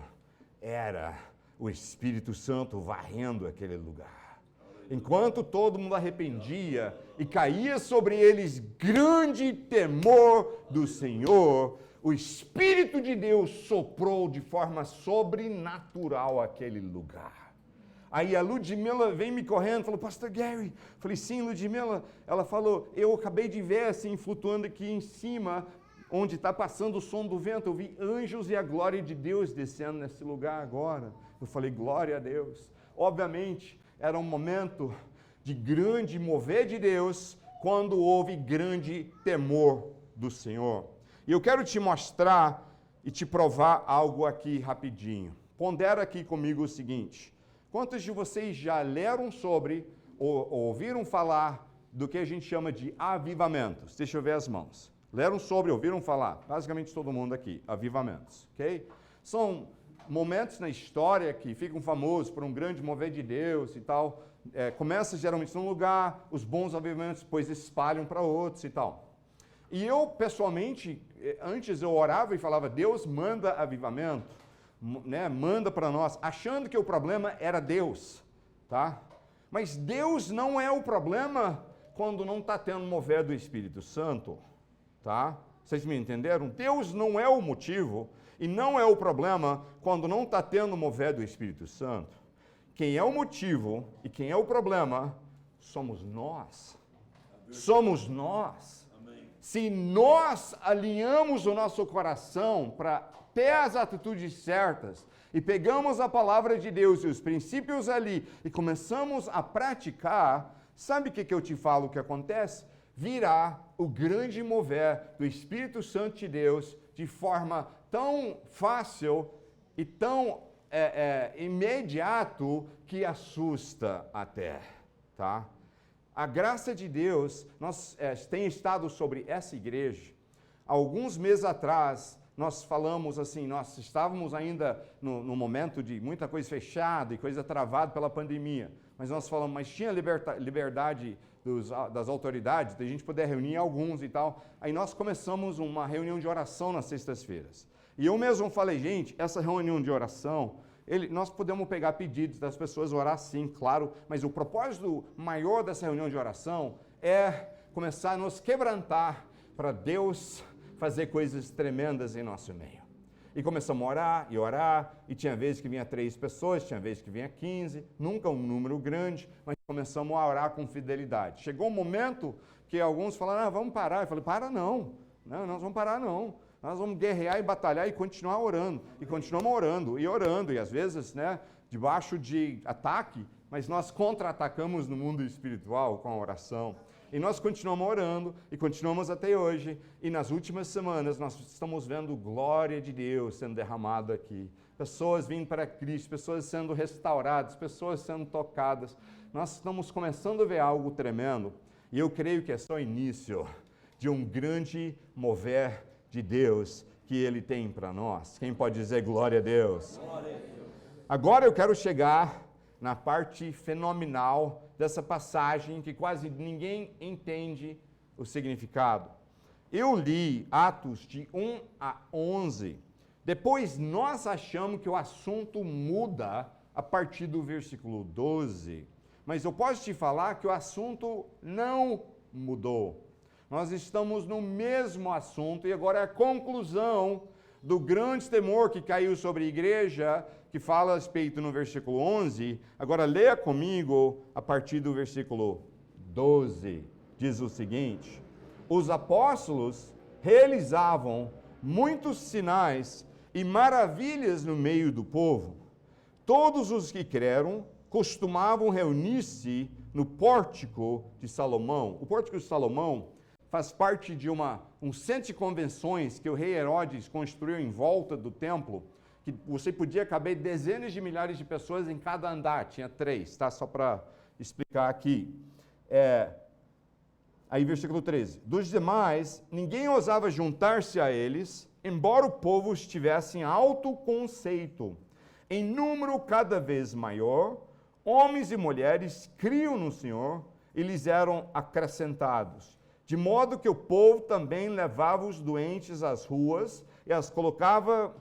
era o Espírito Santo varrendo aquele lugar. Enquanto todo mundo arrependia e caía sobre eles grande temor do Senhor, o Espírito de Deus soprou de forma sobrenatural aquele lugar. Aí a Ludmila vem me correndo, falou, Pastor Gary. Falei, sim, Ludmila. Ela falou, eu acabei de ver assim, flutuando aqui em cima, onde está passando o som do vento, eu vi anjos e a glória de Deus descendo nesse lugar agora. Eu falei, glória a Deus. Obviamente, era um momento de grande mover de Deus, quando houve grande temor do Senhor. E eu quero te mostrar e te provar algo aqui rapidinho. Pondera aqui comigo o seguinte. Quantos de vocês já leram sobre ou ouviram falar do que a gente chama de avivamentos? Deixa eu ver as mãos. Leram sobre, ouviram falar? Basicamente todo mundo aqui, avivamentos, ok? São momentos na história que ficam famosos por um grande mover de Deus e tal. Começa geralmente num lugar, os bons avivamentos depois espalham para outros e tal. E eu, pessoalmente, antes eu orava e falava, Deus manda avivamento. Né, manda para nós, achando que o problema era Deus, tá? Mas Deus não é o problema quando não está tendo mover do Espírito Santo, tá? Vocês me entenderam? Deus não é o motivo e não é o problema quando não está tendo mover do Espírito Santo. Quem é o motivo e quem é o problema somos nós. Somos nós. Se nós alinhamos o nosso coração para ter as atitudes certas e pegamos a palavra de Deus e os princípios ali e começamos a praticar, sabe o que eu te falo que acontece? Virá o grande mover do Espírito Santo de Deus de forma tão fácil e tão imediato que assusta até, tá? A graça de Deus tem estado sobre essa igreja. Alguns meses atrás, nós falamos assim, nós estávamos ainda no momento de muita coisa fechada e coisa travada pela pandemia, mas nós falamos, mas tinha liberdade das autoridades, de a gente poder reunir alguns e tal. Aí nós começamos uma reunião de oração nas sextas-feiras. E eu mesmo falei, gente, essa reunião de oração, nós podemos pegar pedidos das pessoas, orar sim, claro, mas o propósito maior dessa reunião de oração é começar a nos quebrantar para Deus fazer coisas tremendas em nosso meio. E começamos a orar, e tinha vezes que vinha 3 pessoas, tinha vezes que vinha 15, nunca um número grande, mas começamos a orar com fidelidade. Chegou um momento que alguns falaram, vamos parar. Eu falei, não, nós vamos parar não. Nós vamos guerrear e batalhar e continuar orando. E continuamos orando, e às vezes, né, debaixo de ataque, mas nós contra-atacamos no mundo espiritual com a oração. E nós continuamos orando, e continuamos até hoje, e nas últimas semanas nós estamos vendo glória de Deus sendo derramada aqui. Pessoas vindo para Cristo, pessoas sendo restauradas, pessoas sendo tocadas. Nós estamos começando a ver algo tremendo, e eu creio que é só o início de um grande mover de Deus que Ele tem para nós. Quem pode dizer glória a Deus? Glória a Deus. Agora eu quero chegar na parte fenomenal dessa passagem que quase ninguém entende o significado. eu li Atos de 1 a 11. Depois nós achamos que o assunto muda a partir do versículo 12. Mas eu posso te falar que o assunto não mudou. Nós estamos no mesmo assunto e agora é a conclusão do grande temor que caiu sobre a igreja, que fala a respeito no versículo 11. Agora leia comigo a partir do versículo 12. Diz o seguinte: os apóstolos realizavam muitos sinais e maravilhas no meio do povo. Todos os que creram costumavam reunir-se no pórtico de Salomão. O pórtico de Salomão faz parte de um centro de convenções que o rei Herodes construiu em volta do templo, que você podia caber dezenas de milhares de pessoas em cada andar, tinha 3, tá? Só para explicar aqui. Aí versículo 13, dos demais, ninguém ousava juntar-se a eles, embora o povo estivesse em alto conceito. Em número cada vez maior, homens e mulheres criam no Senhor e lhes eram acrescentados. De modo que o povo também levava os doentes às ruas e as colocava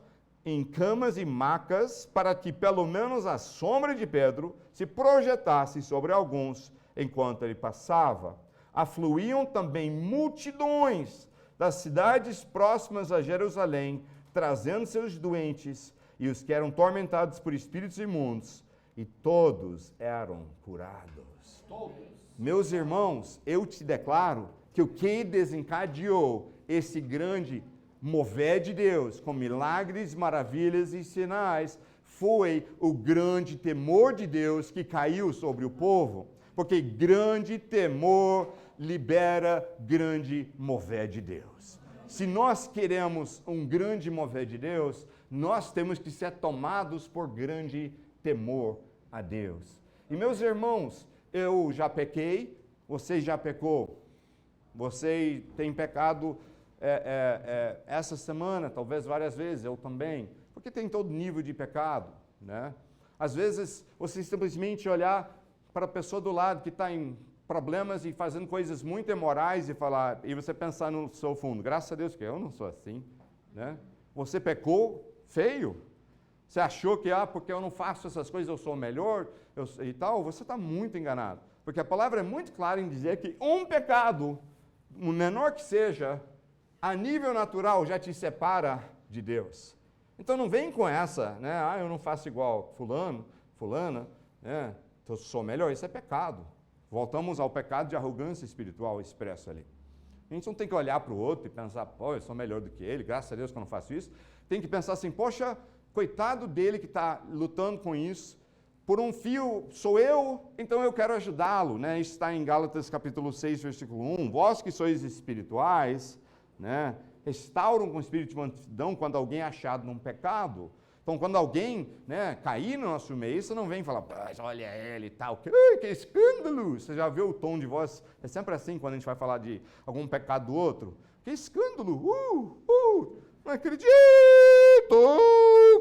em camas e macas, para que pelo menos a sombra de Pedro se projetasse sobre alguns enquanto ele passava. Afluíam também multidões das cidades próximas a Jerusalém, trazendo seus doentes e os que eram tormentados por espíritos imundos, e todos eram curados. Meus irmãos, eu te declaro que o que desencadeou esse grande mover de Deus com milagres, maravilhas e sinais foi o grande temor de Deus que caiu sobre o povo, porque grande temor libera grande mover de Deus. Se nós queremos um grande mover de Deus, nós temos que ser tomados por grande temor a Deus. E meus irmãos, eu já pequei, você já pecou, você tem pecado essa semana, talvez várias vezes, eu também, porque tem todo nível de pecado, né? Às vezes, você simplesmente olhar para a pessoa do lado que está em problemas e fazendo coisas muito imorais e você pensar no seu fundo, graças a Deus que eu não sou assim, né? Você pecou feio, você achou que, porque eu não faço essas coisas, eu sou melhor e tal, você está muito enganado, porque a palavra é muito clara em dizer que um pecado, o menor que seja, a nível natural já te separa de Deus. Então não vem com essa, né? Eu não faço igual fulano, fulana, né? Então eu sou melhor, isso é pecado. Voltamos ao pecado de arrogância espiritual expresso ali. A gente não tem que olhar para o outro e pensar, eu sou melhor do que ele, graças a Deus que eu não faço isso. Tem que pensar assim, poxa, coitado dele que está lutando com isso, por um fio sou eu, então eu quero ajudá-lo, né? Isso está em Gálatas capítulo 6, versículo 1. Vós que sois espirituais, né? Restauram com o espírito de mansidão quando alguém é achado num pecado. Então, quando alguém, né, cair no nosso meio, você não vem falar, olha ele e tal, que escândalo! Você já viu o tom de voz? É sempre assim quando a gente vai falar de algum pecado do outro. Que escândalo! Não acredito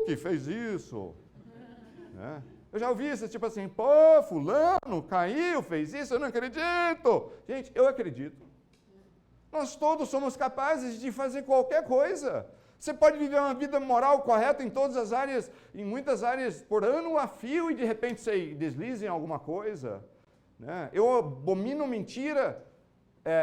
que fez isso. Né? Eu já ouvi isso, tipo assim, fulano caiu, fez isso, eu não acredito. Gente, eu acredito. Nós todos somos capazes de fazer qualquer coisa. Você pode viver uma vida moral correta em todas as áreas, em muitas áreas, por ano a fio, e de repente você desliza em alguma coisa. Né? Eu abomino mentira,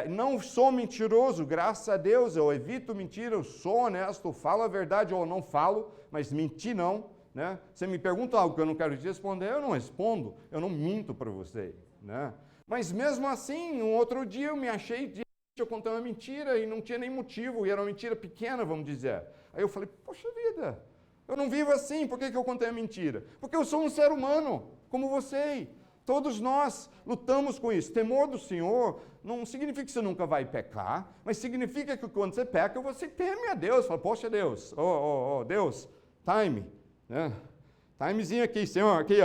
não sou mentiroso, graças a Deus, eu evito mentira, eu sou honesto, falo a verdade ou não falo, mas mentir não. Né? Você me pergunta algo que eu não quero te responder, eu não respondo, eu não minto para você. Né? Mas mesmo assim, um outro dia eu me achei de eu contei uma mentira e não tinha nem motivo, e era uma mentira pequena, vamos dizer. Aí eu falei, poxa vida, eu não vivo assim, por que eu contei a mentira? Porque eu sou um ser humano, como você. Todos nós lutamos com isso. Temor do Senhor não significa que você nunca vai pecar, mas significa que quando você peca, você teme a Deus. Fala, poxa Deus, Deus, time, né? Timezinho aqui, Senhor, aqui,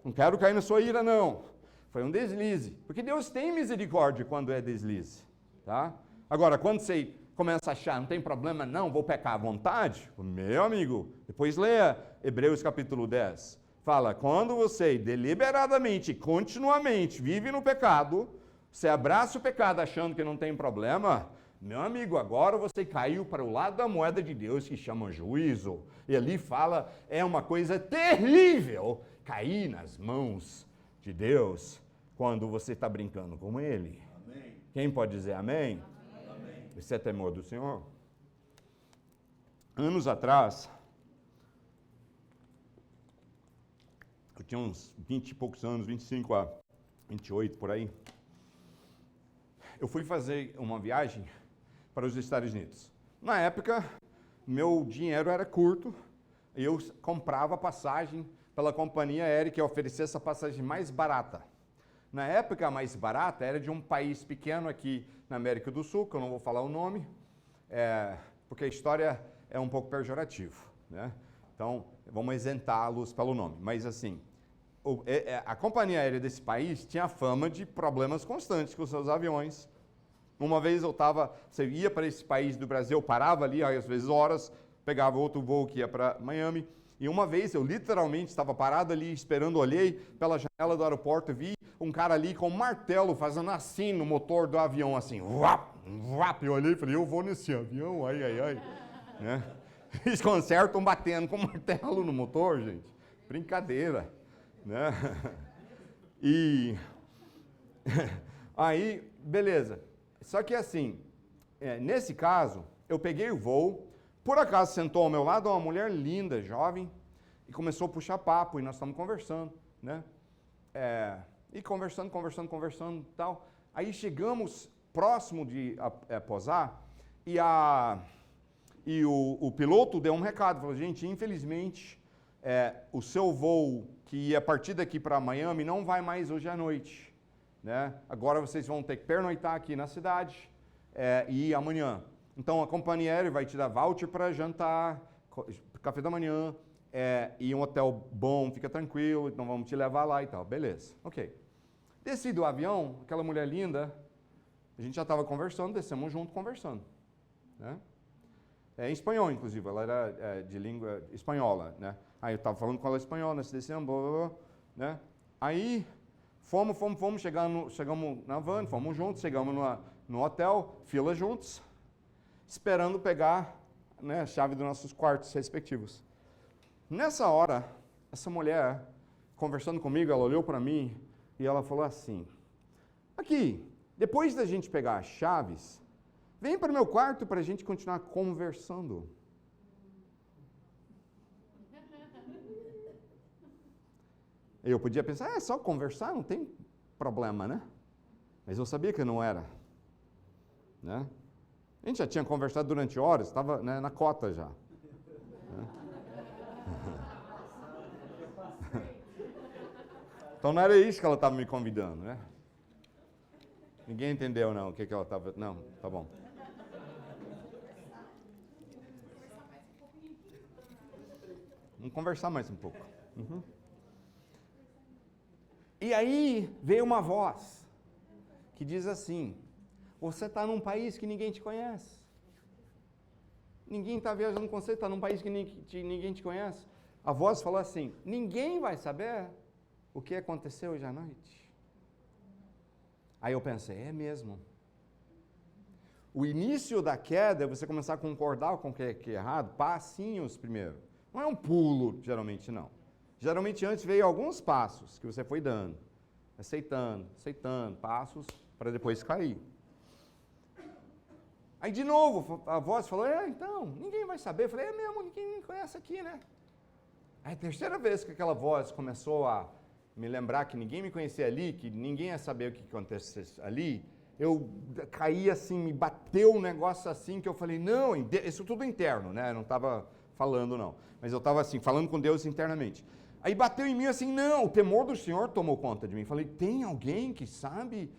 não quero cair na sua ira, não. Foi um deslize, porque Deus tem misericórdia quando é deslize. Tá? Agora, quando você começa a achar, não tem problema não, vou pecar à vontade, meu amigo, depois leia Hebreus capítulo 10. Fala, quando você deliberadamente, continuamente vive no pecado, você abraça o pecado achando que não tem problema, Meu amigo, agora você caiu para o lado da moeda de Deus que chama juízo. E ali fala, é uma coisa terrível cair nas mãos de Deus quando você está brincando com Ele. Amém. Quem pode dizer amém? Amém. Esse é temor do Senhor. Anos atrás, eu tinha uns 20 e poucos anos, 25 a 28 por aí. Eu fui fazer uma viagem para os Estados Unidos. Na época, meu dinheiro era curto, e eu comprava passagem pela companhia aérea que oferecia essa passagem mais barata. Na época, a mais barata era de um país pequeno aqui na América do Sul, que eu não vou falar o nome, porque a história é um pouco pejorativa, né? Então, vamos isentá-los pelo nome. Mas assim, a companhia aérea desse país tinha fama de problemas constantes com seus aviões. Uma vez você ia para esse país do Brasil, parava ali, às vezes horas, pegava outro voo que ia para Miami, e uma vez eu literalmente estava parado ali, esperando, olhei pela janela do aeroporto, vi um cara ali com um martelo fazendo assim no motor do avião, assim, vap, vap, eu olhei e falei, eu vou nesse avião, ai, ai, ai, né? Eles consertam batendo com martelo no motor, gente, brincadeira, né? E aí, beleza. Só que assim, nesse caso, eu peguei o voo, por acaso sentou ao meu lado uma mulher linda, jovem, e começou a puxar papo, e nós estamos conversando, né? E conversando e tal. Aí chegamos próximo de posar, e o piloto deu um recado, falou, gente, infelizmente, o seu voo que ia partir daqui para Miami não vai mais hoje à noite. Né? Agora vocês vão ter que pernoitar aqui na cidade e ir amanhã. Então a companhia aérea vai te dar voucher para jantar, café da manhã, e um hotel bom, fica tranquilo, então vamos te levar lá e tal. Beleza, ok. Desci do avião, aquela mulher linda, a gente já estava conversando, descemos junto conversando. Né? Em espanhol, inclusive, ela era de língua espanhola. Né? Aí eu estava falando com ela espanhola, nós descemos, blá, blá, blá, né? Aí fomos, chegamos na van, fomos juntos, chegamos no hotel, fila juntos, esperando pegar, né, a chave dos nossos quartos respectivos. Nessa hora, essa mulher, conversando comigo, ela olhou para mim e ela falou assim, aqui, depois da gente pegar as chaves, vem para o meu quarto para a gente continuar conversando. Eu podia pensar, é só conversar, não tem problema, né? Mas eu sabia que não era. Né? A gente já tinha conversado durante horas, estava, né, na cota já. Né? Então não era isso que ela estava me convidando, né? Ninguém entendeu, não, o que ela estava... Não, tá bom. Vamos conversar mais um pouco. Uhum. E aí veio uma voz que diz assim, você está num país que ninguém te conhece. Ninguém está viajando com você, está num país que ninguém te conhece. A voz falou assim, ninguém vai saber o que aconteceu hoje à noite. Aí eu pensei, é mesmo. O início da queda é você começar a concordar com o que é errado, passinhos primeiro. Não é um pulo, geralmente não. Geralmente antes veio alguns passos que você foi dando, aceitando, passos para depois cair. Aí de novo a voz falou, então, ninguém vai saber. Eu falei, é mesmo, ninguém me conhece aqui, né? Aí a terceira vez que aquela voz começou a me lembrar que ninguém me conhecia ali, que ninguém ia saber o que acontecesse ali, eu caí assim, me bateu um negócio assim que eu falei, não, isso tudo interno, né? Eu não estava falando não, mas eu estava assim, falando com Deus internamente. Aí bateu em mim assim, não, o temor do Senhor tomou conta de mim. Falei, tem alguém que sabe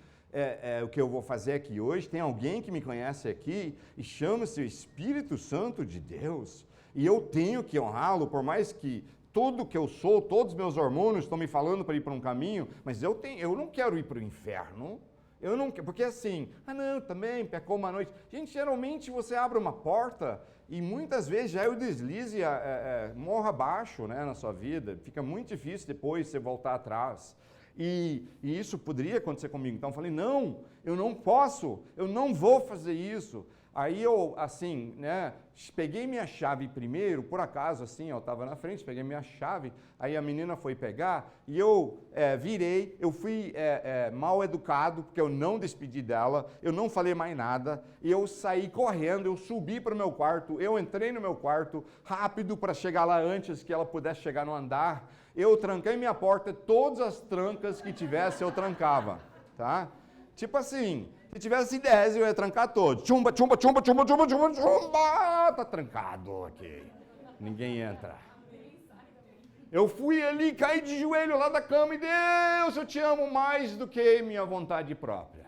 o que eu vou fazer aqui hoje? Tem alguém que me conhece aqui e chama-se o Espírito Santo de Deus? E eu tenho que honrá-lo, por mais que tudo que eu sou, todos os meus hormônios estão me falando para ir para um caminho, mas eu não quero ir para o inferno. Eu não quero, porque assim, não, também pecou uma noite. Gente, geralmente você abre uma porta e muitas vezes já é o deslize, morra abaixo, né, na sua vida. Fica muito difícil depois você voltar atrás. E isso poderia acontecer comigo. Então eu falei, não, eu não posso, eu não vou fazer isso. Aí eu, assim, né, peguei minha chave primeiro, por acaso, assim, eu estava na frente, peguei minha chave, aí a menina foi pegar, e eu virei, eu fui mal educado, porque eu não despedi dela, eu não falei mais nada, e eu saí correndo, eu subi para o meu quarto, eu entrei no meu quarto, rápido para chegar lá antes que ela pudesse chegar no andar, eu tranquei minha porta, todas as trancas que tivesse eu trancava, tá? Tipo assim, se tivesse 10, eu ia trancar todos. Chumba, chumba, chumba, chumba, chumba, chumba, chumba. Tá trancado aqui. Ninguém entra. Eu fui ali, caí de joelho lá da cama e Deus, eu te amo mais do que minha vontade própria.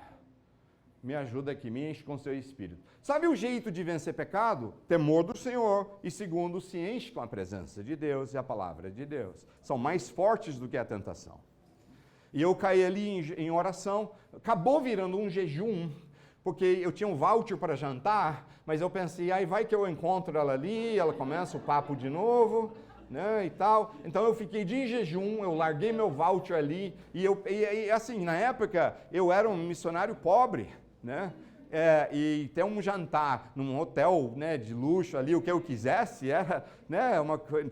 Me ajuda aqui, me enche com seu espírito. Sabe o jeito de vencer pecado? Temor do Senhor. E segundo, se enche com a presença de Deus e a palavra de Deus. São mais fortes do que a tentação. E eu caí ali em oração, acabou virando um jejum, porque eu tinha um voucher para jantar, mas eu pensei, aí vai que eu encontro ela ali, ela começa o papo de novo, né, e tal. Então eu fiquei de jejum, eu larguei meu voucher ali, e assim, na época, eu era um missionário pobre, né, e ter um jantar num hotel, né, de luxo ali, o que eu quisesse, era, né,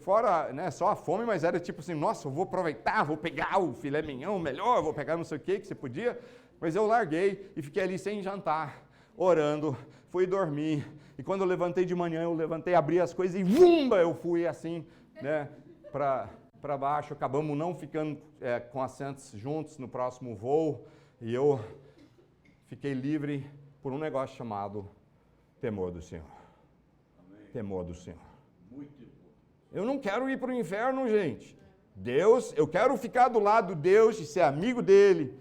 fora, né, só a fome, mas era tipo assim, nossa, eu vou aproveitar, vou pegar o filé mignon melhor, vou pegar não sei o que você podia, mas eu larguei e fiquei ali sem jantar, orando, fui dormir, e quando eu levantei de manhã, eu levantei, abri as coisas e vumba, eu fui assim, né, para baixo, acabamos não ficando com assentos juntos no próximo voo, e eu fiquei livre por um negócio chamado temor do Senhor. Amém. Temor do Senhor. Muito bom. Eu não quero ir para o inferno, gente. Deus, eu quero ficar do lado de Deus e ser amigo dele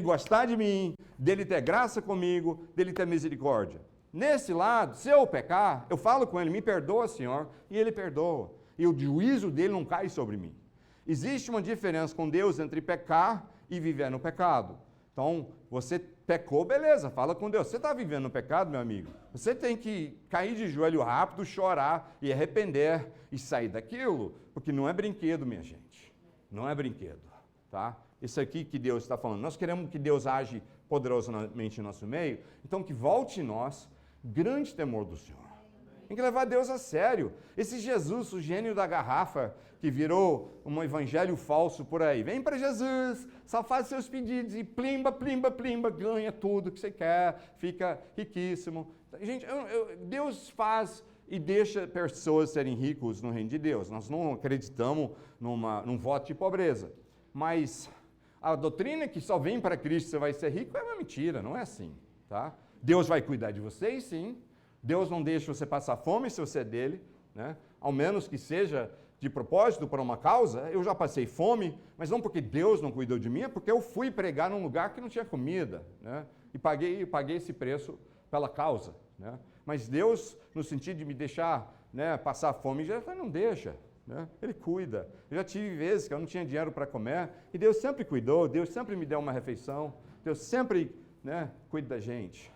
gostar de mim, dele ter graça comigo, dele ter misericórdia. Nesse lado, se eu pecar, eu falo com ele, me perdoa, Senhor, e ele perdoa. E o juízo dele não cai sobre mim. Existe uma diferença com Deus entre pecar e viver no pecado. Então, você pecou, beleza, fala com Deus. Você está vivendo no pecado, meu amigo? Você tem que cair de joelho rápido, chorar e arrepender e sair daquilo, porque não é brinquedo, minha gente. Não é brinquedo, tá? Isso aqui que Deus está falando. Nós queremos que Deus age poderosamente em nosso meio, então que volte em nós grande temor do Senhor. Tem que levar Deus a sério. Esse Jesus, o gênio da garrafa, que virou um evangelho falso por aí. Vem para Jesus, só faz seus pedidos e plimba, plimba, plimba, ganha tudo que você quer, fica riquíssimo. Gente, Deus faz e deixa pessoas serem ricos no reino de Deus. Nós não acreditamos num voto de pobreza. Mas a doutrina que só vem para Cristo você vai ser rico é uma mentira, não é assim, tá? Deus vai cuidar de vocês, sim. Deus não deixa você passar fome se você é dele, né? Ao menos que seja de propósito para uma causa. Eu já passei fome, mas não porque Deus não cuidou de mim, é porque eu fui pregar num lugar que não tinha comida, né? E paguei esse preço pela causa, né? Mas Deus, no sentido de me deixar, né, passar fome, já não deixa, né? Ele cuida. Eu já tive vezes que eu não tinha dinheiro para comer, e Deus sempre cuidou, Deus sempre me deu uma refeição, Deus sempre, né, cuida da gente.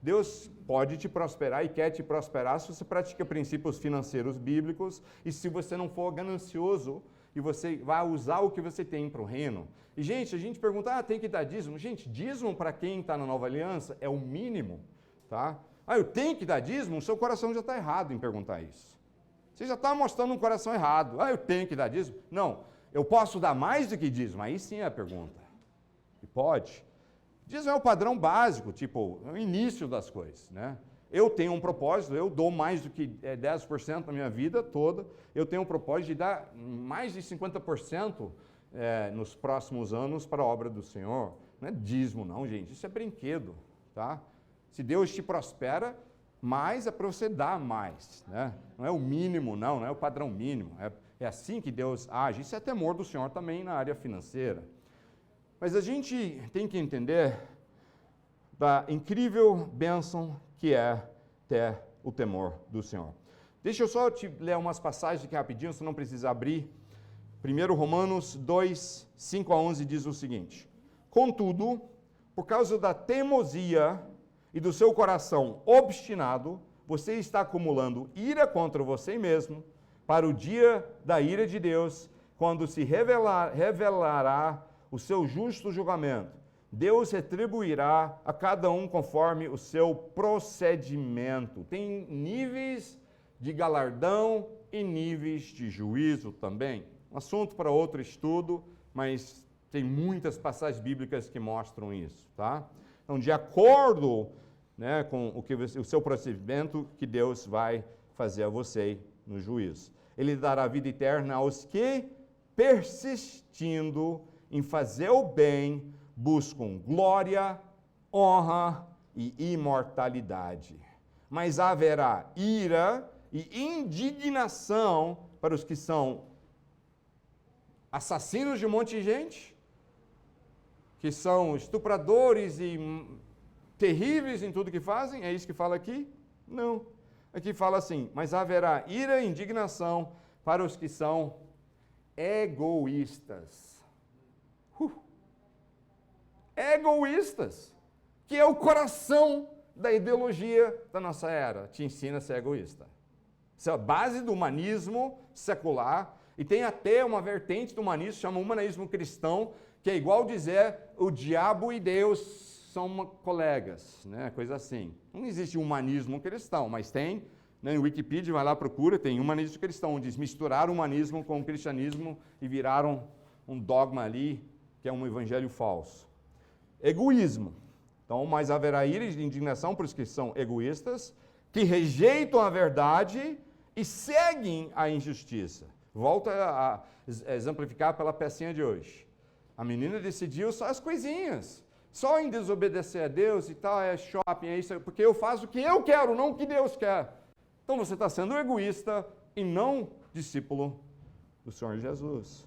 Deus pode te prosperar e quer te prosperar se você pratica princípios financeiros bíblicos e se você não for ganancioso e você vai usar o que você tem para o reino. E, gente, a gente pergunta, tem que dar dízimo? Gente, dízimo para quem está na nova aliança é o mínimo, tá? Eu tenho que dar dízimo? O seu coração já está errado em perguntar isso. Você já está mostrando um coração errado. Eu tenho que dar dízimo? Não, eu posso dar mais do que dízimo? Aí sim é a pergunta. E pode. Dízimo é o padrão básico, tipo, é o início das coisas, né? Eu tenho um propósito, eu dou mais do que 10% da minha vida toda, eu tenho um propósito de dar mais de 50% nos próximos anos para a obra do Senhor. Não é dízimo não, gente, isso é brinquedo, tá? Se Deus te prospera, mais é para você dar mais, né? Não é o mínimo não é o padrão mínimo, é assim que Deus age. Isso é temor do Senhor também na área financeira. Mas a gente tem que entender da incrível bênção que é ter o temor do Senhor. Deixa eu só te ler umas passagens aqui rapidinho, você não precisa abrir. 1 Romanos 2, 5 a 11 diz o seguinte: Contudo, por causa da teimosia e do seu coração obstinado, você está acumulando ira contra você mesmo, para o dia da ira de Deus, quando se revelará o seu justo julgamento. Deus retribuirá a cada um conforme o seu procedimento. Tem níveis de galardão e níveis de juízo também. Um assunto para outro estudo, mas tem muitas passagens bíblicas que mostram isso, tá? Então, de acordo, né, com o seu procedimento, que Deus vai fazer a você no juízo. Ele dará vida eterna aos que, persistindo em fazer o bem, buscam glória, honra e imortalidade. Mas haverá ira e indignação para os que são assassinos de um monte de gente, que são estupradores e terríveis em tudo que fazem. É isso que fala aqui? Não. Aqui fala assim, mas haverá ira e indignação para os que são egoístas. Egoístas, que é o coração da ideologia da nossa era, te ensina a ser egoísta. Isso é a base do humanismo secular, e tem até uma vertente do humanismo, chama humanismo cristão, que é igual dizer o diabo e Deus são colegas, né? Coisa assim. Não existe humanismo cristão, mas tem, né? Em Wikipedia, vai lá, procura, tem humanismo cristão, onde eles misturaram o humanismo com o cristianismo e viraram um dogma ali, que é um evangelho falso. Egoísmo. Então, mas haverá ira e indignação para os que são egoístas, que rejeitam a verdade e seguem a injustiça. Volto a exemplificar pela pecinha de hoje. A menina decidiu só as coisinhas, só em desobedecer a Deus e tal, é shopping, é isso, porque eu faço o que eu quero, não o que Deus quer. Então você está sendo egoísta e não discípulo do Senhor Jesus.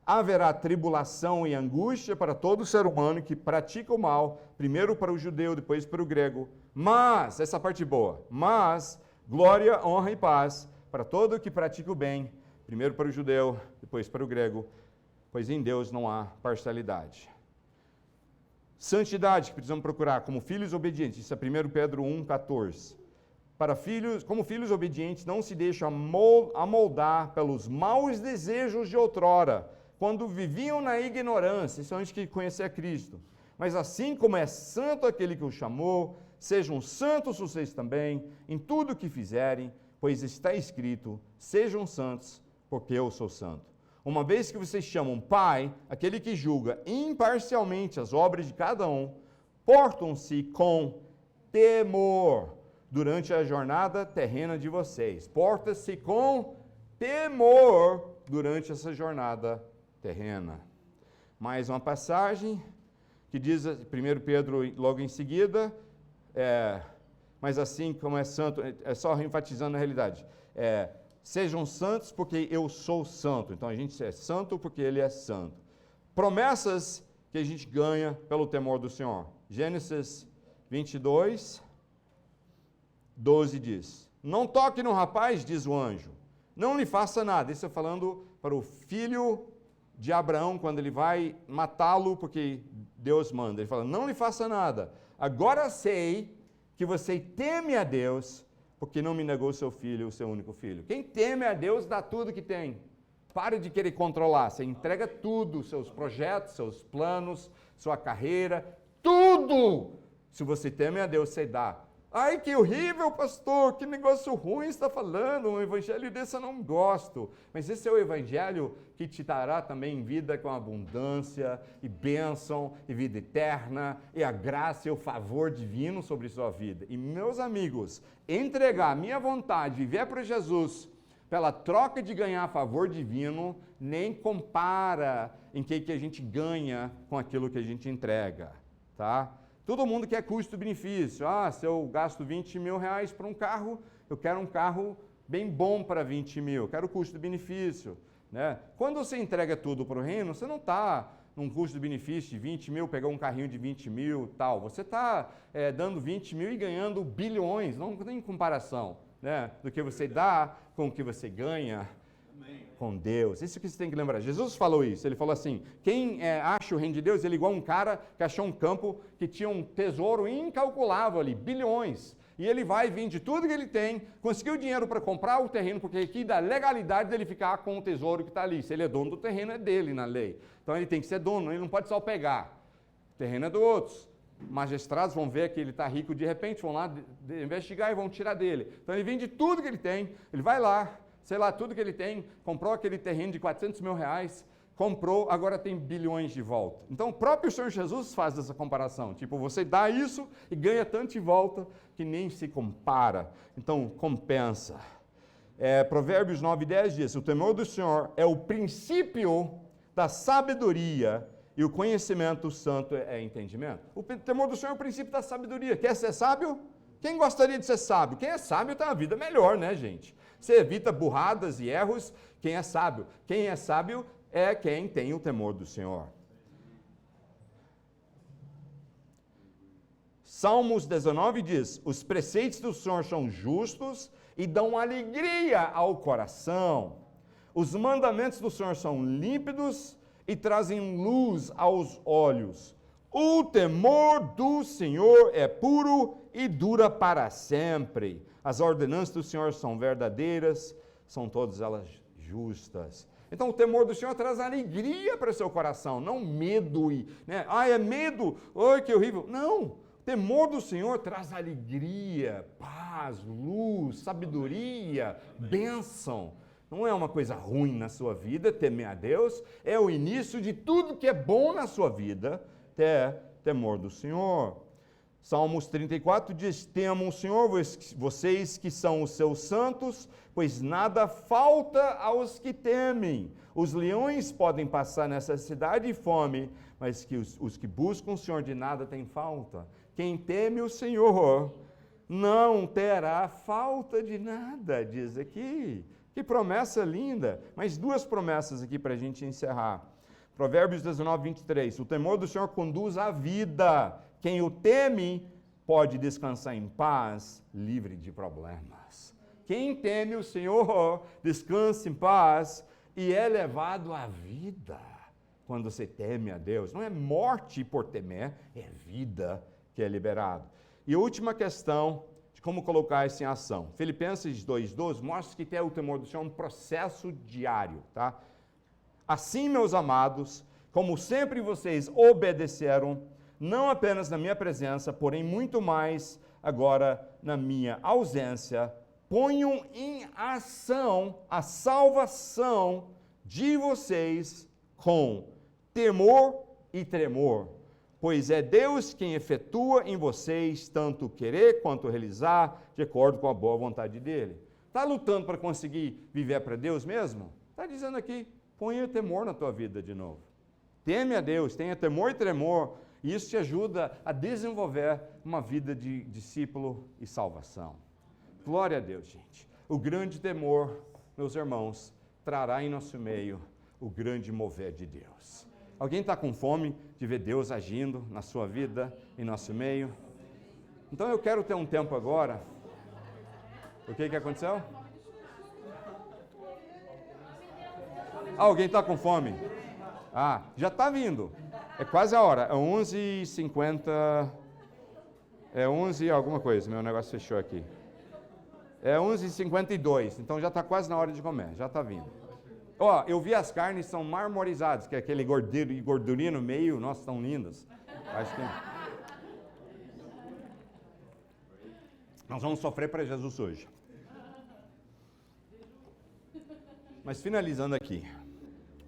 Haverá tribulação e angústia para todo ser humano que pratica o mal, primeiro para o judeu, depois para o grego. Mas, essa parte boa, mas glória, honra e paz para todo o que pratica o bem, primeiro para o judeu, depois para o grego, pois em Deus não há parcialidade. Santidade, que precisamos procurar, como filhos obedientes, isso é 1 Pedro 1,14. Como filhos obedientes, não se deixam amoldar pelos maus desejos de outrora, quando viviam na ignorância, isso antes de conhecer a Cristo. Mas assim como é santo aquele que o chamou, sejam santos vocês também, em tudo o que fizerem, pois está escrito, sejam santos, porque eu sou santo. Uma vez que vocês chamam Pai, aquele que julga imparcialmente as obras de cada um, portam-se com temor durante a jornada terrena de vocês. Porta-se com temor durante essa jornada terrena. Mais uma passagem que diz, 1 Pedro logo em seguida, mas assim como é santo, é só enfatizando a realidade, sejam santos porque eu sou santo. Então a gente é santo porque ele é santo. Promessas que a gente ganha pelo temor do Senhor. Gênesis 22, 12 diz, não toque no rapaz, diz o anjo, não lhe faça nada. Isso é falando para o filho de Abraão, quando ele vai matá-lo, porque Deus manda. Ele fala, não lhe faça nada. Agora sei que você teme a Deus, porque não me negou seu filho, o seu único filho. Quem teme a Deus dá tudo que tem. Pare de querer controlar. Você entrega tudo, seus projetos, seus planos, sua carreira, tudo. Se você teme a Deus, você dá. Ai, que horrível, pastor, que negócio ruim está falando, um evangelho desse eu não gosto. Mas esse é o evangelho que te dará também vida com abundância, e bênção, e vida eterna, e a graça e o favor divino sobre sua vida. E meus amigos, entregar a minha vontade, viver para Jesus, pela troca de ganhar favor divino, nem compara em que a gente ganha com aquilo que a gente entrega, tá? Todo mundo quer custo-benefício. Se eu gasto 20 mil reais para um carro, eu quero um carro bem bom para 20 mil, eu quero custo-benefício. Né? Quando você entrega tudo para o reino, você não está num custo-benefício de 20 mil, pegar um carrinho de 20 mil tal. Você está dando 20 mil e ganhando bilhões, não tem comparação, né? Do que você dá com o que você ganha. Com Deus. Isso que você tem que lembrar. Jesus falou isso. Ele falou assim, quem acha o reino de Deus, ele é igual um cara que achou um campo que tinha um tesouro incalculável ali, bilhões. e ele vai, vende tudo que ele tem, conseguiu dinheiro para comprar o terreno, porque aqui dá legalidade dele ficar com o tesouro que está ali. Se ele é dono do terreno, é dele na lei. Então ele tem que ser dono, ele não pode só pegar. O terreno é dos outros. Magistrados vão ver que ele está rico, de repente vão lá investigar e vão tirar dele. Então ele vende tudo que ele tem, ele vai lá, sei lá, tudo que ele tem, comprou aquele terreno de 400 mil reais, comprou, agora tem bilhões de volta. Então o próprio Senhor Jesus faz essa comparação, tipo, você dá isso e ganha tanto de volta que nem se compara. Então compensa. Provérbios 9:10 diz, o temor do Senhor é o princípio da sabedoria e o conhecimento santo é entendimento. O temor do Senhor é o princípio da sabedoria. Quer ser sábio? Quem gostaria de ser sábio? Quem é sábio tem uma vida melhor, né, gente? Você evita burradas e erros. Quem é sábio? Quem é sábio é quem tem o temor do Senhor. Salmos 19 diz, os preceitos do Senhor são justos e dão alegria ao coração. Os mandamentos do Senhor são límpidos e trazem luz aos olhos. O temor do Senhor é puro e dura para sempre. As ordenanças do Senhor são verdadeiras, são todas elas justas. Então o temor do Senhor traz alegria para o seu coração, não medo e, né? É medo, oi que horrível. Não, o temor do Senhor traz alegria, paz, luz, sabedoria, bênção. Não é uma coisa ruim na sua vida, temer a Deus, é o início de tudo que é bom na sua vida, temor do Senhor. Salmos 34 diz, temam o Senhor, vocês que são os seus santos, pois nada falta aos que temem. Os leões podem passar necessidade e fome, mas que os que buscam o Senhor de nada têm falta. Quem teme o Senhor não terá falta de nada, diz aqui. Que promessa linda! Mas duas promessas aqui para a gente encerrar. Provérbios 19:23. O temor do Senhor conduz à vida. Quem o teme pode descansar em paz, livre de problemas. Quem teme o Senhor descansa em paz e é levado à vida. Quando você teme a Deus, não é morte por temer, é vida que é liberado. E a última questão, de como colocar isso em ação. Filipenses 2:12 mostra que ter o temor do Senhor é um processo diário, tá? Assim, meus amados, como sempre vocês obedeceram, não apenas na minha presença, porém muito mais agora na minha ausência, ponham em ação a salvação de vocês com temor e tremor, pois é Deus quem efetua em vocês tanto querer quanto realizar, de acordo com a boa vontade dele. Está lutando para conseguir viver para Deus mesmo? Está dizendo aqui, ponha temor na tua vida de novo. Teme a Deus, tenha temor e tremor, e isso te ajuda a desenvolver uma vida de discípulo e salvação. Glória a Deus, gente. O grande temor, meus irmãos, trará em nosso meio o grande mover de Deus. Alguém está com fome de ver Deus agindo na sua vida, em nosso meio? Então eu quero ter um tempo agora. O que aconteceu? Alguém está com fome? Já está vindo. É quase a hora. É 11h50. É 11 alguma coisa. Meu negócio fechou aqui. É 11h52. Então já está quase na hora de comer. Já está vindo. Eu vi as carnes são marmorizadas, que é aquele gordurinho no meio. Nossa, tão lindas. Acho que nós vamos sofrer para Jesus hoje. Mas finalizando aqui,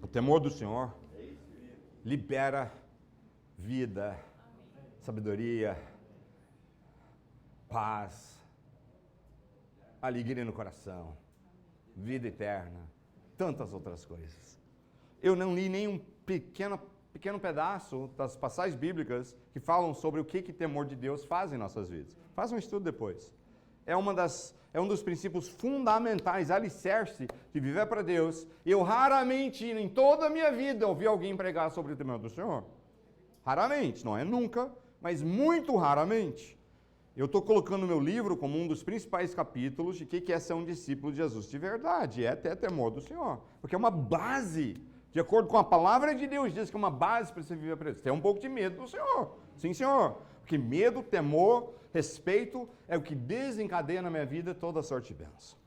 o temor do Senhor libera vida, sabedoria, paz, alegria no coração, vida eterna, tantas outras coisas. Eu não li nem um pequeno pedaço das passagens bíblicas que falam sobre o que temor de Deus faz em nossas vidas. Faz um estudo depois. É um dos princípios fundamentais, alicerce de viver para Deus. Eu raramente, em toda a minha vida, ouvi alguém pregar sobre o temor do Senhor. Raramente, não é nunca, mas muito raramente. Eu estou colocando no meu livro como um dos principais capítulos de o que é ser um discípulo de Jesus de verdade. É ter temor do Senhor. Porque é uma base De acordo com a palavra de Deus, diz que é uma base para você viver para Deus. Tem um pouco de medo do Senhor. Sim, Senhor. Porque medo, temor, respeito é o que desencadeia na minha vida toda sorte de bênção.